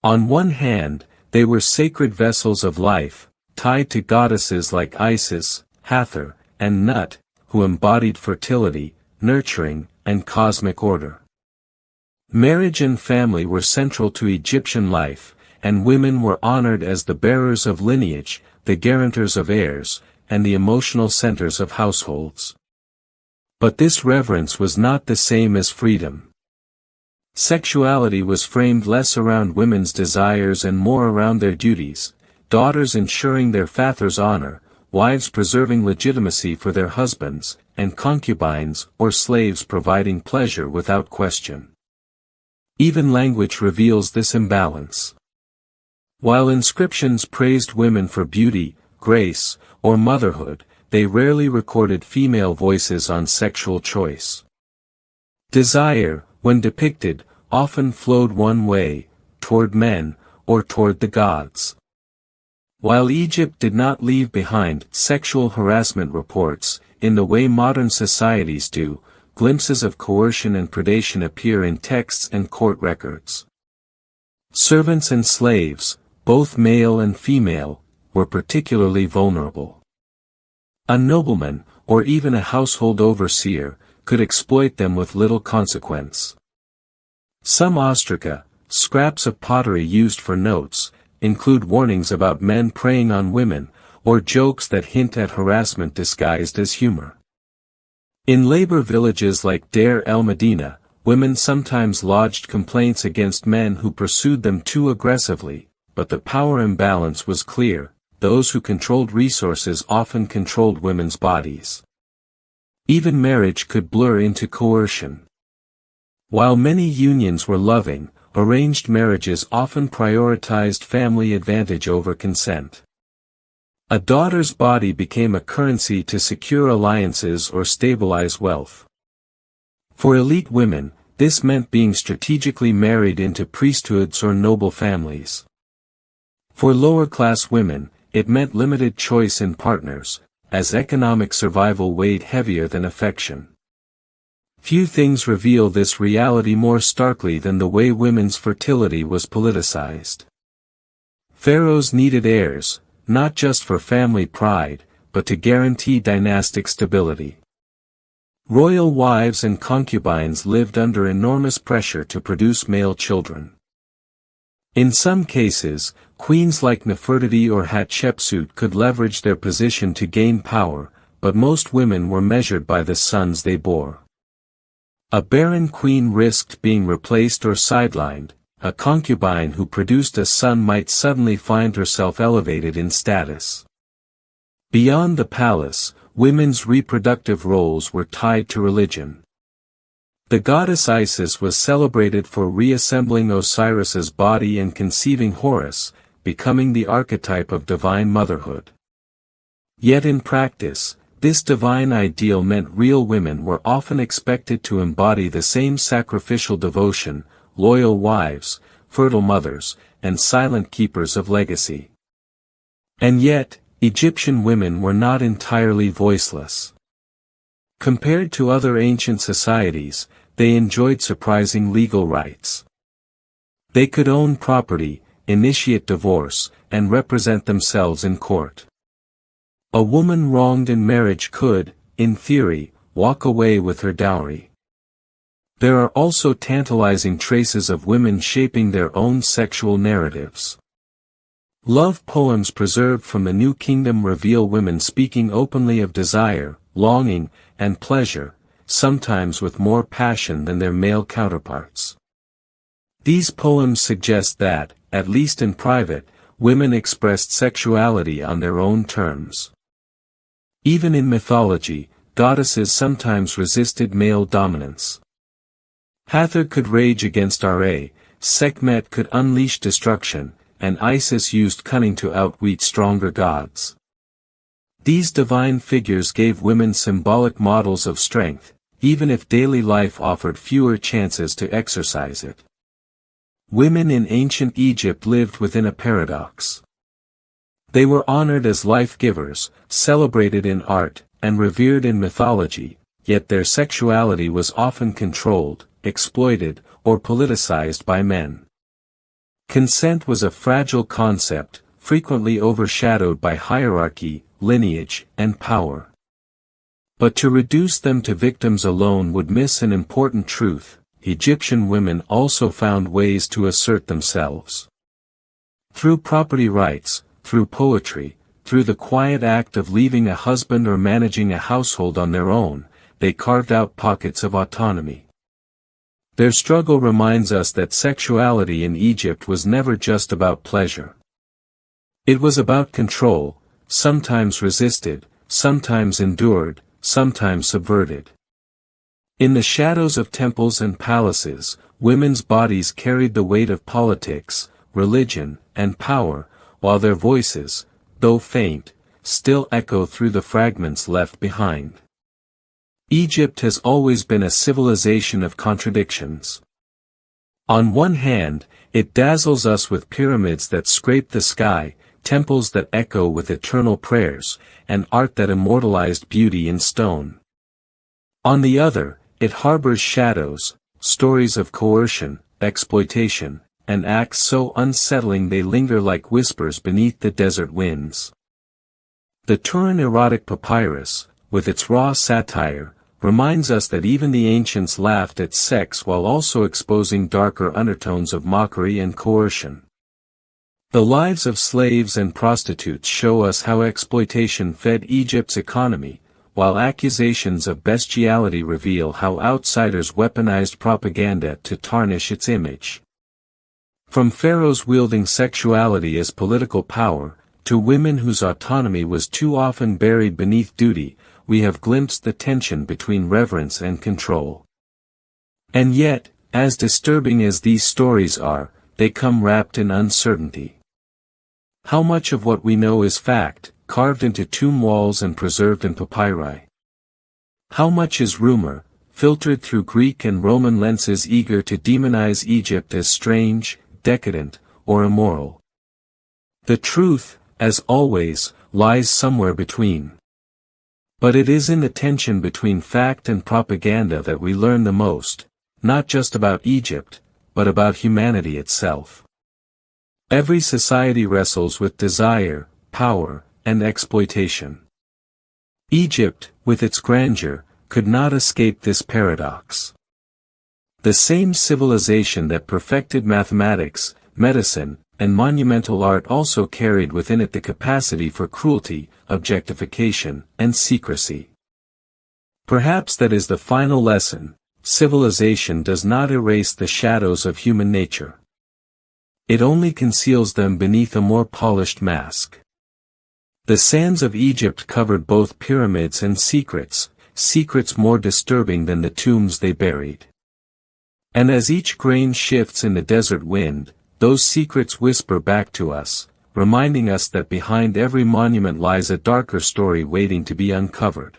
On one hand, they were sacred vessels of life, tied to goddesses like Isis, Hathor, and Nut, who embodied fertility, nurturing, and cosmic order. Marriage and family were central to Egyptian life, and women were honored as the bearers of lineage, the guarantors of heirs, and the emotional centers of households. But this reverence was not the same as freedom. Sexuality was framed less around women's desires and more around their duties, daughters ensuring their father's honor, wives preserving legitimacy for their husbands, and concubines or slaves providing pleasure without question. Even language reveals this imbalance. While inscriptions praised women for beauty, grace, or motherhood, they rarely recorded female voices on sexual choice. Desire, when depicted, often flowed one way, toward men, or toward the gods. While Egypt did not leave behind sexual harassment reports, in the way modern societies do, glimpses of coercion and predation appear in texts and court records. Servants and slaves, both male and female, were particularly vulnerable. A nobleman, or even a household overseer, could exploit them with little consequence. Some ostraca, scraps of pottery used for notes, include warnings about men preying on women, or jokes that hint at harassment disguised as humor. In labor villages like Deir el-Medina, women sometimes lodged complaints against men who pursued them too aggressively, but the power imbalance was clear. Those who controlled resources often controlled women's bodies. Even marriage could blur into coercion. While many unions were loving, arranged marriages often prioritized family advantage over consent. A daughter's body became a currency to secure alliances or stabilize wealth. For elite women, this meant being strategically married into priesthoods or noble families. For lower-class women, it meant limited choice in partners, as economic survival weighed heavier than affection. Few things reveal this reality more starkly than the way women's fertility was politicized. Pharaohs needed heirs, not just for family pride, but to guarantee dynastic stability. Royal wives and concubines lived under enormous pressure to produce male children. In some cases, queens like Nefertiti or Hatshepsut could leverage their position to gain power, but most women were measured by the sons they bore. A barren queen risked being replaced or sidelined. A concubine who produced a son might suddenly find herself elevated in status. Beyond the palace, women's reproductive roles were tied to religion. The goddess Isis was celebrated for reassembling Osiris's body and conceiving Horus, becoming the archetype of divine motherhood. Yet in practice, this divine ideal meant real women were often expected to embody the same sacrificial devotion, loyal wives, fertile mothers, and silent keepers of legacy. And yet, Egyptian women were not entirely voiceless. Compared to other ancient societies, they enjoyed surprising legal rights. They could own property, initiate divorce, and represent themselves in court. A woman wronged in marriage could, in theory, walk away with her dowry. There are also tantalizing traces of women shaping their own sexual narratives. Love poems preserved from the New Kingdom reveal women speaking openly of desire, longing, and pleasure, sometimes with more passion than their male counterparts. These poems suggest that, at least in private, women expressed sexuality on their own terms. Even in mythology, goddesses sometimes resisted male dominance. Hathor could rage against Ra, Sekhmet could unleash destruction, and Isis used cunning to outwit stronger gods. These divine figures gave women symbolic models of strength, even if daily life offered fewer chances to exercise it. Women in ancient Egypt lived within a paradox. They were honored as life-givers, celebrated in art, and revered in mythology, yet their sexuality was often controlled, exploited, or politicized by men. Consent was a fragile concept, frequently overshadowed by hierarchy, lineage, and power. But to reduce them to victims alone would miss an important truth: Egyptian women also found ways to assert themselves. Through property rights, through poetry, through the quiet act of leaving a husband or managing a household on their own, they carved out pockets of autonomy. Their struggle reminds us that sexuality in Egypt was never just about pleasure. It was about control, sometimes resisted, sometimes endured, sometimes subverted. In the shadows of temples and palaces, women's bodies carried the weight of politics, religion, and power, while their voices, though faint, still echo through the fragments left behind. Egypt has always been a civilization of contradictions. On one hand, it dazzles us with pyramids that scrape the sky, temples that echo with eternal prayers, and art that immortalized beauty in stone. On the other, it harbors shadows, stories of coercion, exploitation, and acts so unsettling they linger like whispers beneath the desert winds. The Turin Erotic Papyrus, with its raw satire, reminds us that even the ancients laughed at sex while also exposing darker undertones of mockery and coercion. The lives of slaves and prostitutes show us how exploitation fed Egypt's economy, while accusations of bestiality reveal how outsiders weaponized propaganda to tarnish its image. From pharaohs wielding sexuality as political power, to women whose autonomy was too often buried beneath duty, we have glimpsed the tension between reverence and control. And yet, as disturbing as these stories are, they come wrapped in uncertainty. How much of what we know is fact, carved into tomb walls and preserved in papyri? How much is rumor, filtered through Greek and Roman lenses eager to demonize Egypt as strange, decadent, or immoral? The truth, as always, lies somewhere between. But it is in the tension between fact and propaganda that we learn the most, not just about Egypt, but about humanity itself. Every society wrestles with desire, power, and exploitation. Egypt, with its grandeur, could not escape this paradox. The same civilization that perfected mathematics, medicine, and monumental art also carried within it the capacity for cruelty, objectification, and secrecy. Perhaps that is the final lesson: civilization does not erase the shadows of human nature. It only conceals them beneath a more polished mask. The sands of Egypt covered both pyramids and secrets, secrets more disturbing than the tombs they buried. And as each grain shifts in the desert wind, those secrets whisper back to us, reminding us that behind every monument lies a darker story waiting to be uncovered.